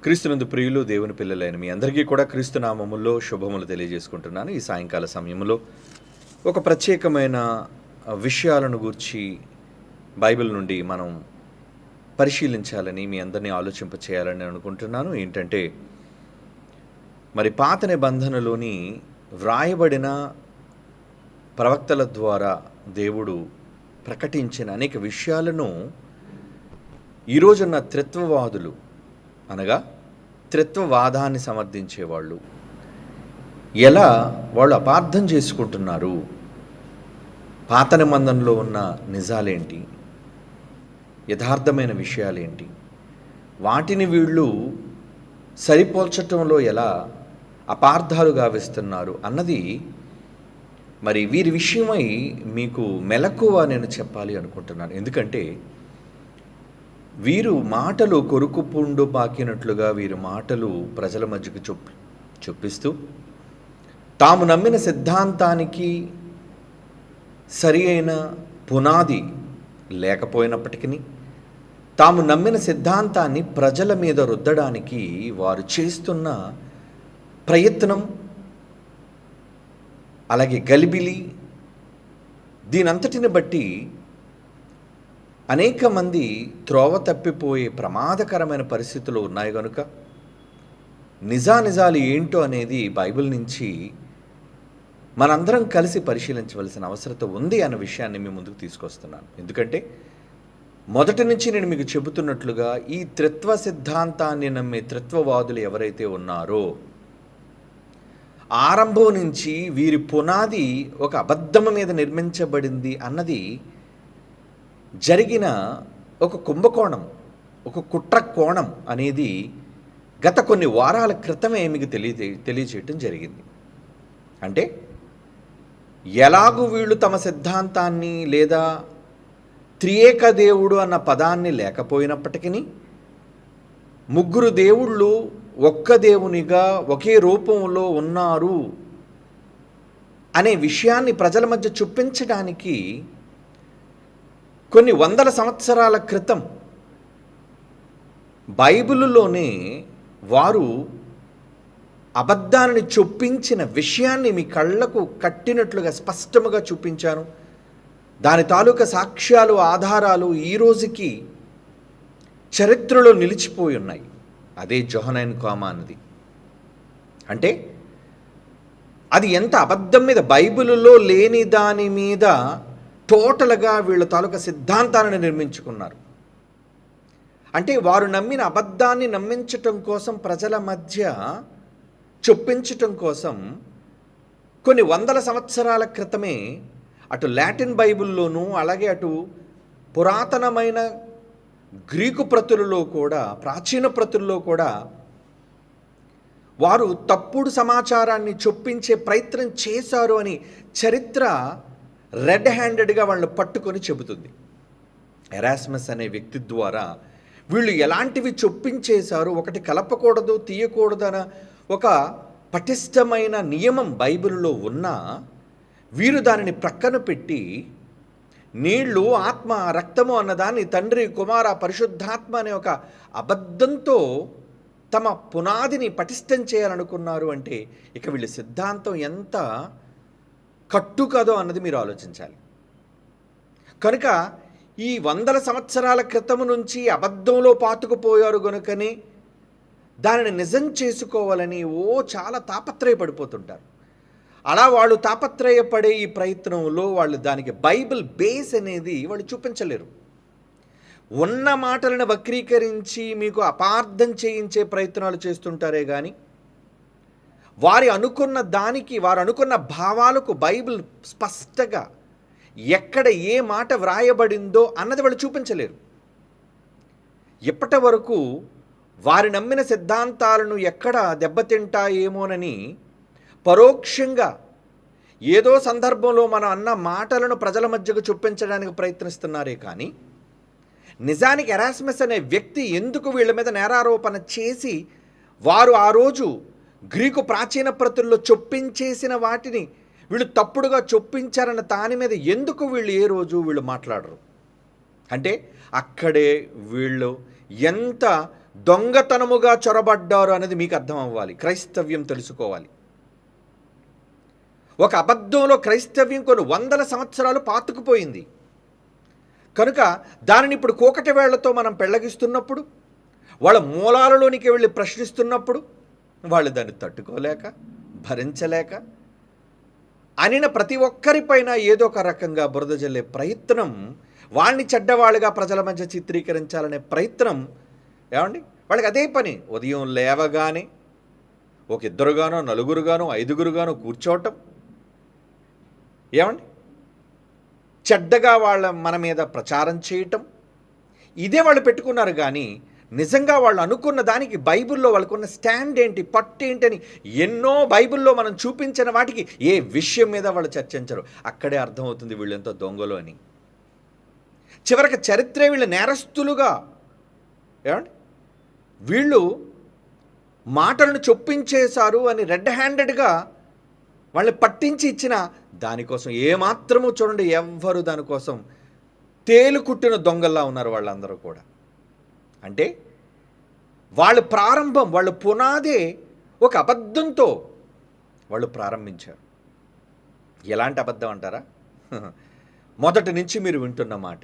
క్రీస్తునందు ప్రియులు దేవుని పిల్లలైన మీ అందరికీ కూడా క్రీస్తు నామములో శుభములు తెలియజేసుకుంటున్నాను. ఈ సాయంకాల సమయంలో ఒక ప్రత్యేకమైన విషయాలను గూర్చి బైబిల్ నుండి మనం పరిశీలించాలని మీ అందరినీ ఆలోచింపచేయాలని అనుకుంటున్నాను. ఏంటంటే, మరి పాత నిబంధనలోని వ్రాయబడిన ప్రవక్తల ద్వారా దేవుడు ప్రకటించిన అనేక విషయాలను ఈరోజున్న త్రిత్వవాదులు అనగా త్రిత్వవాదాన్ని సమర్థించేవాళ్ళు ఎలా వాళ్ళు అపార్థం చేసుకుంటున్నారు, పాత నిబంధనలో ఉన్న నిజాలేంటి, యథార్థమైన విషయాలేంటి, వాటిని వీళ్ళు సరిపోల్చటంలో ఎలా అపార్థాలు గావిస్తున్నారు అన్నది మరి వీరి విషయమై మీకు మెలకువ నేను చెప్పాలి అనుకుంటున్నాను. ఎందుకంటే వీరు మాటలు కొరుకు పుండు పాకినట్లుగా వీరి మాటలు ప్రజల మధ్యకు చొప్పిస్తూ తాము నమ్మిన సిద్ధాంతానికి సరి అయిన పునాది లేకపోయినప్పటికీ తాము నమ్మిన సిద్ధాంతాన్ని ప్రజల మీద రుద్దడానికి వారు చేస్తున్న ప్రయత్నం, అలాగే గలిబిలి, దీనంతటిని బట్టి అనేక మంది త్రోవ తప్పిపోయే ప్రమాదకరమైన పరిస్థితులు ఉన్నాయి. కనుక నిజాలు ఏంటో అనేది బైబిల్ నుంచి మనందరం కలిసి పరిశీలించవలసిన అవసరం ఉంది అన్న విషయాన్ని మీ ముందుకు తీసుకొస్తున్నాను. ఎందుకంటే మొదటి నుంచి నేను మీకు చెబుతున్నట్లుగా ఈ త్రిత్వ సిద్ధాంతాన్ని నమ్మే త్రిత్వవాదులు ఎవరైతే ఉన్నారో ఆరంభం నుంచి వీరి పునాది ఒక అబద్ధం మీద నిర్మించబడింది అన్నది జరిగిన ఒక కుంభకోణం, ఒక కుట్ర కోణం అనేది గత కొన్ని వారాల క్రితమే మీకు తెలియజేయటం జరిగింది. అంటే ఎలాగూ వీళ్ళు తమ సిద్ధాంతాన్ని లేదా త్రియేక దేవుడు అన్న పదాన్ని లేకపోయినప్పటికీ ముగ్గురు దేవుళ్ళు ఒక్క దేవునిగా ఒకే రూపంలో ఉన్నారు అనే విషయాన్ని ప్రజల మధ్య చూపించడానికి కొన్ని వందల సంవత్సరాల క్రితం బైబిలులోనే వారు అబద్ధాన్ని చొప్పించిన విషయాన్ని మీ కళ్ళకు కట్టినట్లుగా స్పష్టముగా చూపించాను. దాని తాలూకా సాక్ష్యాలు, ఆధారాలు ఈ రోజుకి చరిత్రలో నిలిచిపోయి ఉన్నాయి. అదే జోహనైన్ కామా అన్నది. అంటే అది ఎంత అబద్ధం మీద, బైబిలులో లేని దాని మీద టోటల్గా వీళ్ళ తాలూకా సిద్ధాంతాలను నిర్మించుకున్నారు. అంటే వారు నమ్మిన అబద్ధాన్ని నమ్మించటం కోసం, ప్రజల మధ్య చొప్పించటం కోసం కొన్ని వందల సంవత్సరాల క్రితమే అటు లాటిన్ బైబిల్లోనూ అలాగే అటు పురాతనమైన గ్రీకు ప్రతులలో కూడా, ప్రాచీన ప్రతుల్లో కూడా వారు తప్పుడు సమాచారాన్ని చొప్పించే ప్రయత్నం చేశారు అని చరిత్ర రెడ్ హ్యాండెడ్గా వాళ్ళని పట్టుకొని చెబుతుంది. ఎరాస్మస్ అనే వ్యక్తి ద్వారా వీళ్ళు ఎలాంటివి చొప్పించేశారు, ఒకటి కలపకూడదు, తీయకూడదు అన్న ఒక పటిష్టమైన నియమం బైబిల్లో ఉన్నా వీరు దానిని ప్రక్కన పెట్టి నీళ్లు, ఆత్మ, రక్తము అన్నదాన్ని తండ్రి, కుమార, పరిశుద్ధాత్మ అనే ఒక అబద్ధంతో తమ పునాదిని పటిష్టం చేయాలనుకున్నారు. అంటే ఇక వీళ్ళ సిద్ధాంతం ఎంత కట్టు కదో అన్నది మీరు ఆలోచించాలి. కనుక ఈ వందల సంవత్సరాల క్రితము నుంచి అబద్ధంలో పాతుకుపోయారు కనుకనే దానిని నిజం చేసుకోవాలని చాలా తాపత్రయపడిపోతుంటారు. అలా వాళ్ళు తాపత్రయపడే ఈ ప్రయత్నంలో వాళ్ళు దానికి బైబిల్ బేస్ అనేది వాళ్ళు చూపించలేరు. ఉన్న మాటలను వక్రీకరించి మీకు అపార్థం చేయించే ప్రయత్నాలు చేస్తుంటారే కానీ వారు అనుకున్న భావాలకు బైబిల్ స్పష్టంగా ఎక్కడ ఏ మాట వ్రాయబడిందో అన్నది వాళ్ళు చూపించలేరు. ఇప్పటి వరకు వారి నమ్మిన సిద్ధాంతాలను ఎక్కడ దెబ్బతింటాయేమోనని పరోక్షంగా ఏదో సందర్భంలో మనం అన్న మాటలను ప్రజల మధ్యకు చూపించడానికి ప్రయత్నిస్తున్నారే కానీ నిజానికి ఎరాస్మస్ అనే వ్యక్తి ఎందుకు వీళ్ళ మీద నేరారోపణ చేసి వారు ఆ రోజు గ్రీకు ప్రాచీన ప్రతుల్లో చొప్పించేసిన వాటిని వీళ్ళు తప్పుడుగా చొప్పించారన్న దాని మీద ఎందుకు వీళ్ళు ఏ రోజు వీళ్ళు మాట్లాడరు? అంటే అక్కడే వీళ్ళు ఎంత దొంగతనముగా చొరబడ్డారు అనేది మీకు అర్థం అవ్వాలి. క్రైస్తవ్యం తెలుసుకోవాలి. ఒక అబద్ధంలో క్రైస్తవ్యం కొన్ని వందల సంవత్సరాలు పాతుకుపోయింది కనుక దానిని ఇప్పుడు కూకటి వేళ్లతో మనం పెళ్లగిస్తున్నప్పుడు, వాళ్ళ మూలాలలోనికి వెళ్ళి ప్రశ్నిస్తున్నప్పుడు వాళ్ళు దాన్ని తట్టుకోలేక, భరించలేక అనిన ప్రతి ఒక్కరిపైన ఏదో ఒక రకంగా బురద జల్లే ప్రయత్నం, వాళ్ళని చెడ్డవాళ్ళుగా ప్రజల మధ్య చిత్రీకరించాలనే ప్రయత్నం. ఏమండి, వాళ్ళకి అదే పని. ఉదయం లేవగానే ఒక ఇద్దరుగానో, నలుగురుగానో, ఐదుగురుగానో కూర్చోవటం, ఏమండి, చెడ్డగా మన మీద ప్రచారం చేయటం, ఇదే వాళ్ళు పెట్టుకున్నారు. కానీ నిజంగా వాళ్ళు అనుకున్న దానికి బైబిల్లో వాళ్ళకున్న స్టాండ్ ఏంటి, పట్టు ఏంటి అని ఎన్నో బైబిల్లో మనం చూపించిన వాటికి ఏ విషయం మీద వాళ్ళు చర్చించరు. అక్కడే అర్థమవుతుంది వీళ్ళు ఎంతో దొంగలు అని. చివరికి చరిత్రే వీళ్ళు నేరస్తులుగా, ఏమండి, వీళ్ళు మాటలను చొప్పించేశారు అని రెడ్ హ్యాండెడ్గా వాళ్ళని పట్టించి ఇచ్చిన దానికోసం ఏమాత్రము చూడండి, ఎవ్వరు దానికోసం తేలుకుట్టిన దొంగల్లా ఉన్నారు వాళ్ళందరూ కూడా. అంటే వాళ్ళ ప్రారంభం, వాళ్ళ పునాదే ఒక అబద్ధంతో వాళ్ళు ప్రారంభించారు. ఎలాంటి అబద్ధం అంటారా? మొదటి నుంచి మీరు వింటున్న మాట,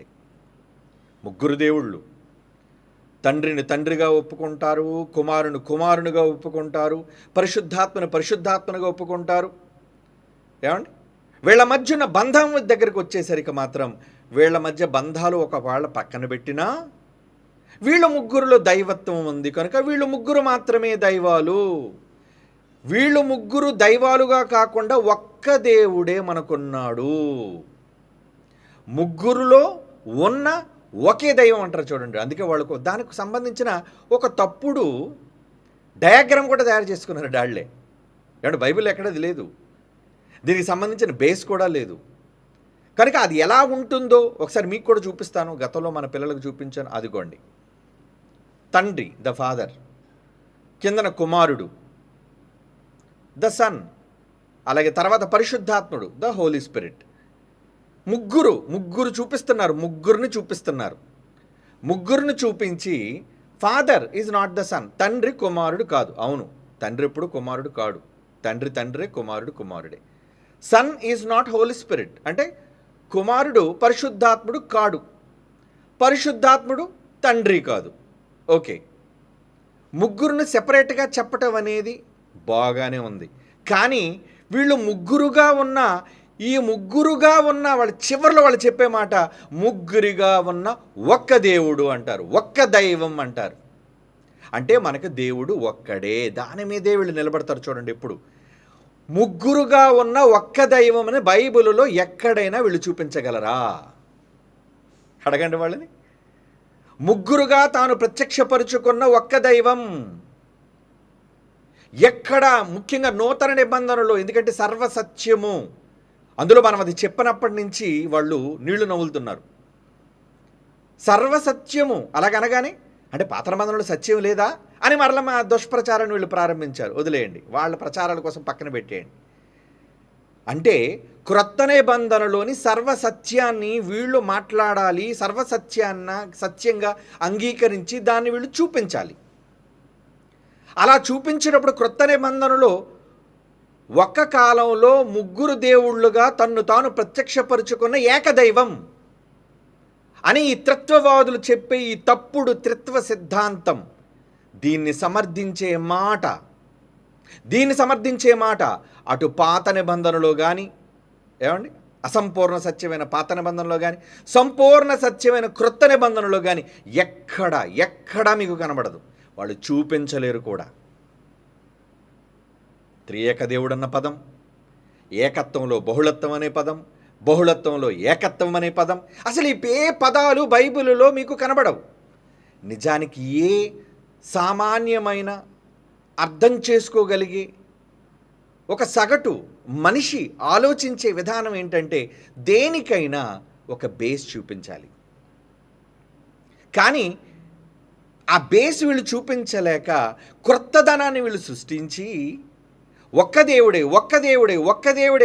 ముగ్గురు దేవుళ్ళు. తండ్రిని తండ్రిగా ఒప్పుకుంటారు, కుమారుని కుమారునిగా ఒప్పుకుంటారు, పరిశుద్ధాత్మను పరిశుద్ధాత్మనుగా ఒప్పుకుంటారు. ఏమండి, వీళ్ళ మధ్య ఉన్న బంధం దగ్గరికి వచ్చేసరికి మాత్రం వీళ్ళ మధ్య బంధాలు ఒకవేళ పక్కన పెట్టినా వీళ్ళ ముగ్గురులో దైవత్వం ఉంది కనుక వీళ్ళు ముగ్గురు మాత్రమే దైవాలు. వీళ్ళు ముగ్గురు దైవాలుగా కాకుండా ఒక్క దేవుడే మనకున్నాడు. ముగ్గురులో ఉన్న ఒకే దైవం అంటారు చూడండి. అందుకే వాళ్ళకు దానికి సంబంధించిన ఒక తప్పుడు డయాగ్రామ్ కూడా తయారు చేసుకున్నారు డాళ్లే. ఏమంటే బైబిల్ ఎక్కడది లేదు, దీనికి సంబంధించిన బేస్ కూడా లేదు. కనుక అది ఎలా ఉంటుందో ఒకసారి మీకు కూడా చూపిస్తాను. గతంలో మన పిల్లలకు చూపించాను. అదిగోండి, తండ్రి ద ఫాదర్, కిందన కుమారుడు ద సన్, అలాగే తర్వాత పరిశుద్ధాత్ముడు ద హోలీ స్పిరిట్. ముగ్గురు చూపిస్తున్నారు, ముగ్గురిని చూపించి father is not the son, తండ్రి కుమారుడు కాదు. అవును, తండ్రి ఎప్పుడు కుమారుడు కాడు, తండ్రి తండ్రే, కుమారుడు కుమారుడే. Son is not holy spirit, అంటే కుమారుడు పరిశుద్ధాత్ముడు కాడు, పరిశుద్ధాత్ముడు తండ్రి కాదు. ఓకే, ముగ్గురుని సెపరేట్గా చెప్పటం అనేది బాగానే ఉంది. కానీ వీళ్ళు ముగ్గురుగా ఉన్న వాళ్ళ చివరిలో వాళ్ళు చెప్పే మాట ముగ్గురిగా ఉన్న ఒక్క దేవుడు అంటారు, ఒక్క దైవం అంటారు. అంటే మనకు దేవుడు ఒక్కడే, దాని మీదే వీళ్ళు నిలబడతారు. చూడండి, ఇప్పుడు ముగ్గురుగా ఉన్న ఒక్క దైవం అని బైబిలులో ఎక్కడైనా వీళ్ళు చూపించగలరా? అడగండి వాళ్ళని. ముగ్గురుగా తాను ప్రత్యక్షపరుచుకున్న ఒక్క దైవం ఎక్కడ? ముఖ్యంగా నూతన నిబంధనలో, ఎందుకంటే సర్వసత్యము, అందులో మనం అది చెప్పినప్పటి నుంచి వాళ్ళు నీళ్లు నవ్వులుతున్నారు. సర్వసత్యము అలాగనగానే అంటే పాత నిబంధనలో సత్యం లేదా అని మరలా మా దుష్ప్రచారాన్ని వీళ్ళు ప్రారంభించారు. వదిలేయండి, వాళ్ళ ప్రచారాల కోసం పక్కన పెట్టేయండి. అంటే క్రొత్త నిబంధనలోని సర్వసత్యాన్ని వీళ్ళు మాట్లాడాలి, సత్యంగా అంగీకరించి దాన్ని వీళ్ళు చూపించాలి. అలా చూపించినప్పుడు క్రొత్త నిబంధనలో ఒక్క కాలంలో ముగ్గురు దేవుళ్ళుగా తన్ను తాను ప్రత్యక్షపరుచుకున్న ఏకదైవం అని ఈ త్రిత్వవాదులు చెప్పే ఈ తప్పుడు త్రిత్వ సిద్ధాంతం, దీన్ని సమర్థించే మాట అటు పాత నిబంధనలో కానీ, ఏమండి, అసంపూర్ణ సత్యమైన పాత నిబంధనలో కానీ, సంపూర్ణ సత్యమైన క్రొత్త నిబంధనలో కానీ ఎక్కడా మీకు కనబడదు. వాళ్ళు చూపించలేరు కూడా. త్రియేక దేవుడు అన్న పదం, ఏకత్వంలో బహుళత్వం అనే పదం, బహుళత్వంలో ఏకత్వం అనే పదం, అసలు ఏ పదాలు బైబిలులో మీకు కనబడవు. నిజానికి ఏ సామాన్యమైన అర్థం చేసుకోగలిగే ఒక సగటు మనిషి ఆలోచించే విధానం ఏంటంటే దేనికైనా ఒక బేస్ చూపించాలి. కానీ ఆ బేస్ వీళ్ళు చూపించలేక క్రొత్తదనాన్ని వీళ్ళు సృష్టించి ఒక్క దేవుడే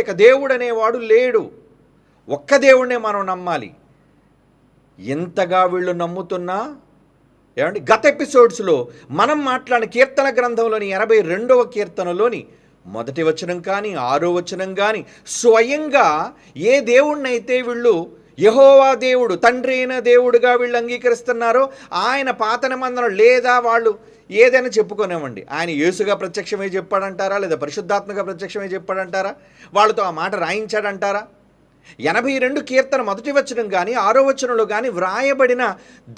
ఇక దేవుడు అనేవాడు లేడు, ఒక్క దేవుడినే మనం నమ్మాలి. ఎంతగా వీళ్ళు నమ్ముతున్నా ఏమండి, గత ఎపిసోడ్స్లో మనం మాట్లాడిన కీర్తన గ్రంథంలోని 82వ కీర్తనలోని 1వ వచనం కానీ 6వ వచనం కానీ స్వయంగా ఏ దేవుణ్ణైతే వీళ్ళు యెహోవా దేవుడు, తండ్రి అయిన దేవుడుగా వీళ్ళు అంగీకరిస్తున్నారో ఆయన పాత నిబంధన లేదా వాళ్ళు ఏదైనా చెప్పుకోనివ్వండి, ఆయన యేసుగా ప్రత్యక్షమై చెప్పాడంటారా, లేదా పరిశుద్ధాత్మగా ప్రత్యక్షమై చెప్పాడంటారా, వాళ్ళతో ఆ మాట రాయించాడంటారా? 82 కీర్తన 1వ వచనం కానీ 6వ వచనంలో కానీ వ్రాయబడిన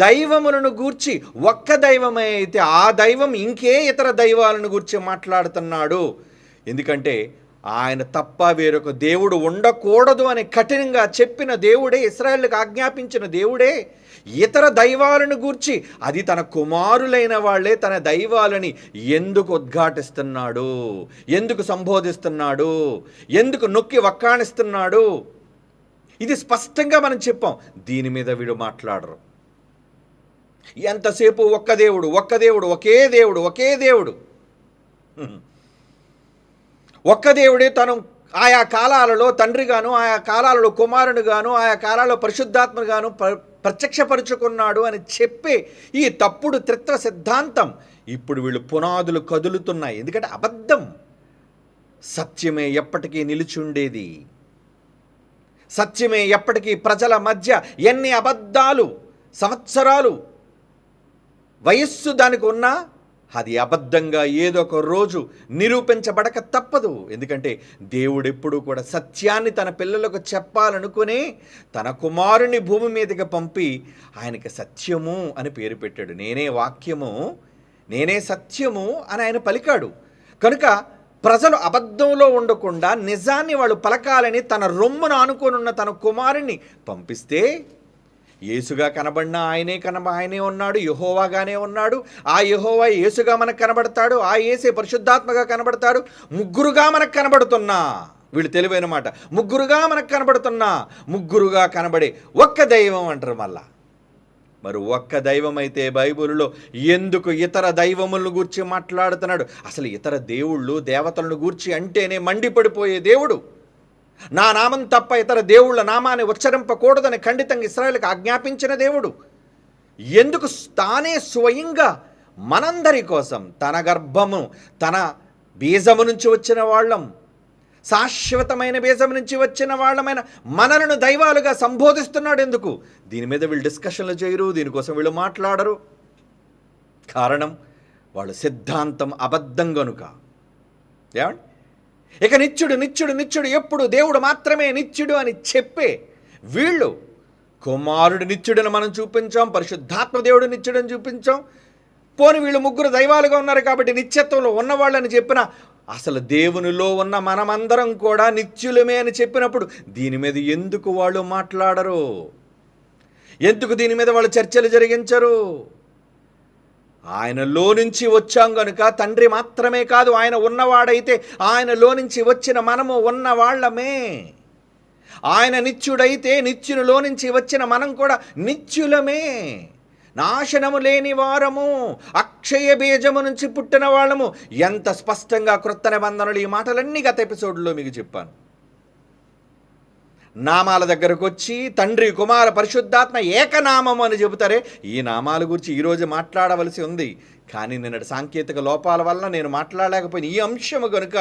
దైవములను గూర్చి ఒక్క దైవమే అయితే ఆ దైవం ఇంకే ఇతర దైవాలను గూర్చి మాట్లాడుతున్నాడు. ఎందుకంటే ఆయన తప్ప వేరొక దేవుడు ఉండకూడదు అని కఠినంగా చెప్పిన దేవుడే, ఇశ్రాయేలుకు ఆజ్ఞాపించిన దేవుడే ఇతర దైవాలను గూర్చి, అది తన కుమారులైన వాళ్ళే తన దైవాలని ఎందుకు ఉద్ఘాటిస్తున్నాడు, ఎందుకు సంబోధిస్తున్నాడు, ఎందుకు నొక్కి వక్కాణిస్తున్నాడు? ఇది స్పష్టంగా మనం చెప్పాం. దీని మీద వీడు మాట్లాడరు. ఎంతసేపు ఒక్క దేవుడు, ఒక్క దేవుడు, ఒకే దేవుడు, ఒకే దేవుడు, ఒక్క దేవుడే తను ఆయా కాలాలలో తండ్రిగాను, ఆయా కాలాలలో కుమారునిగాను, ఆయా కాలాలలో పరిశుద్ధాత్మగాను ప్రత్యక్షపరుచుకున్నాడు అని చెప్పే ఈ తప్పుడు త్రిత్వ సిద్ధాంతం ఇప్పుడు వీళ్ళు పునాదులు కదులుతున్నాయి. ఎందుకంటే అబద్ధం. సత్యమే ఎప్పటికీ నిలిచుండేది. సత్యమే ఎప్పటికీ ప్రజల మధ్య ఎన్ని అబద్ధాలు సంవత్సరాలు వయస్సు దానికి ఉన్నా అది అబద్ధంగా ఏదో ఒక రోజు నిరూపించబడక తప్పదు. ఎందుకంటే దేవుడు ఎప్పుడూ కూడా సత్యాన్ని తన పిల్లలకు చెప్పాలనుకునే తన కుమారుని భూమి మీదకి పంపి ఆయనకి సత్యము అని పేరు పెట్టాడు. నేనే వాక్యము, నేనే సత్యము అని ఆయన పలికాడు. కనుక ప్రజలు అబద్ధంలో ఉండకుండా నిజాన్ని వాళ్ళు పలకాలని తన రొమ్మును ఆనుకోనున్న తన కుమారుణ్ణి పంపిస్తే యేసుగా కనబడిన ఆయనే ఉన్నాడు, యెహోవాగానే ఉన్నాడు. ఆ యెహోవా యేసుగా మనకు కనబడతాడు, ఆ యేసే పరిశుద్ధాత్మగా కనబడతాడు. ముగ్గురుగా మనకు కనబడుతున్నా, వీళ్ళు తెలివైన మాట, ముగ్గురుగా మనకు కనబడుతున్నా, ముగ్గురుగా కనబడే ఒక్క దైవం అంటారు. మళ్ళా మరి ఒక్క దైవం అయితే బైబిల్లో ఎందుకు ఇతర దైవములను గూర్చి మాట్లాడుతున్నాడు? అసలు ఇతర దేవుళ్ళు దేవతలను గూర్చి అంటేనే మండిపడిపోయే దేవుడు, నా నామం తప్ప ఇతర దేవుళ్ళ నామాన్ని ఉచ్చరింపకూడదని ఖండితంగా ఇశ్రాయేలుకు ఆజ్ఞాపించిన దేవుడు ఎందుకు తానే స్వయంగా మనందరి కోసం తన గర్భము, తన బీజము నుంచి వచ్చిన వాళ్ళం, శాశ్వతమైన బీజం నుంచి వచ్చిన వాళ్ళమైన మనలను దైవాలుగా సంబోధిస్తున్నాడు? ఎందుకు? దీని మీద వీళ్ళు డిస్కషన్లు చేయరు, దీనికోసం వీళ్ళు మాట్లాడరు. కారణం వాళ్ళ సిద్ధాంతం అబద్ధం గనుక. ఏమండి, ఇక నిత్యుడు నిత్యుడు నిత్యుడు ఎప్పుడు దేవుడు మాత్రమే నిత్యుడు అని చెప్పే వీళ్ళు కుమారుడు నిత్యుడని మనం చూపించాం, పరిశుద్ధాత్మ దేవుడు నిత్యుడని చూపించాం. పోని వీళ్ళు ముగ్గురు దైవాలుగా ఉన్నారు కాబట్టి నిత్యత్వంలో ఉన్నవాళ్ళని చెప్పిన అసలు దేవునిలో ఉన్న మనమందరం కూడా నిత్యులమే అని చెప్పినప్పుడు దీని మీద ఎందుకు వాళ్ళు మాట్లాడరు? ఎందుకు దీని మీద వాళ్ళు చర్చలు జరిగించరు? ఆయనలో నుంచి వచ్చాం కనుక తండ్రి మాత్రమే కాదు, ఆయన ఉన్నవాడైతే ఆయనలో నుంచి వచ్చిన మనము ఉన్నవాళ్ళమే. ఆయన నిత్యుడైతే నిత్యునిలో నుంచి వచ్చిన మనం కూడా నిత్యులమే. నాశనము లేని వారము, అక్షయ బీజము నుంచి పుట్టిన వాళ్ళము. ఎంత స్పష్టంగా క్రొత్త నిబంధనలు ఈ మాటలన్నీ గత ఎపిసోడ్లో మీకు చెప్పాను. నామాల దగ్గరకు వచ్చి తండ్రి, కుమార, పరిశుద్ధాత్మ ఏకనామము అని చెబుతారే, ఈ నామాల గురించి ఈరోజు మాట్లాడవలసి ఉంది. కానీ నిన్నటి సాంకేతిక లోపాల వల్ల నేను మాట్లాడలేకపోయిన ఈ అంశము కనుక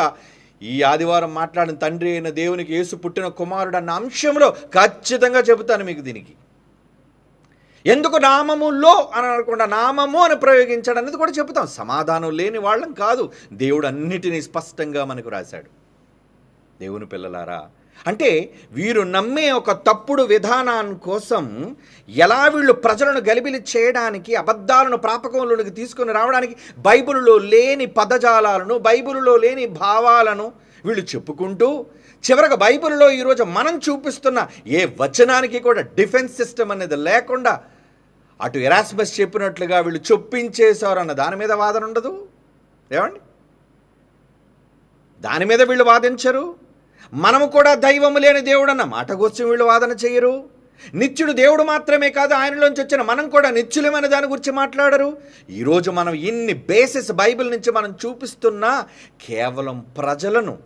ఈ ఆదివారం మాట్లాడిన తండ్రి అయిన దేవునికి యేసు పుట్టిన కుమారుడు అన్న అంశంలో ఖచ్చితంగా చెబుతాను మీకు. దీనికి ఎందుకు నామములో అని అనకుండా నామము అని ప్రయోగించాడు అనేది కూడా చెబుతాం. సమాధానం లేని వాళ్ళం కాదు. దేవుడు అన్నిటినీ స్పష్టంగా మనకు రాశాడు. దేవుని పిల్లలారా, అంటే వీరు నమ్మే ఒక తప్పుడు విధానాన్ని కోసం ఎలా వీళ్ళు ప్రజలను గలిబిలి చేయడానికి, అబద్ధాలను ప్రాపకంలోనికి తీసుకొని రావడానికి బైబిలులో లేని పదజాలాలను, బైబిలులో లేని భావాలను వీళ్ళు చెప్పుకుంటూ చివరికి బైబిల్లో ఈరోజు మనం చూపిస్తున్న ఏ వచనానికి కూడా డిఫెన్స్ సిస్టమ్ అనేది లేకుండా అటు ఎరాస్మస్ చెప్పినట్లుగా వీళ్ళు చొప్పించేశారు అన్న దాని మీద వాదన ఉండదు. ఏమండి, దాని మీద వీళ్ళు వాదించరు. మనము కూడా దైవము లేని దేవుడు అన్న మాట గురించి వీళ్ళు వాదన చేయరు. నిత్యుడు దేవుడు మాత్రమే కాదు, ఆయనలోంచి వచ్చిన మనం కూడా నిత్యులమైన దాని గురించి మాట్లాడరు. ఈరోజు మనం ఇన్ని బేసిస్ బైబిల్ నుంచి మనం చూపిస్తున్నా కేవలం ప్రజలను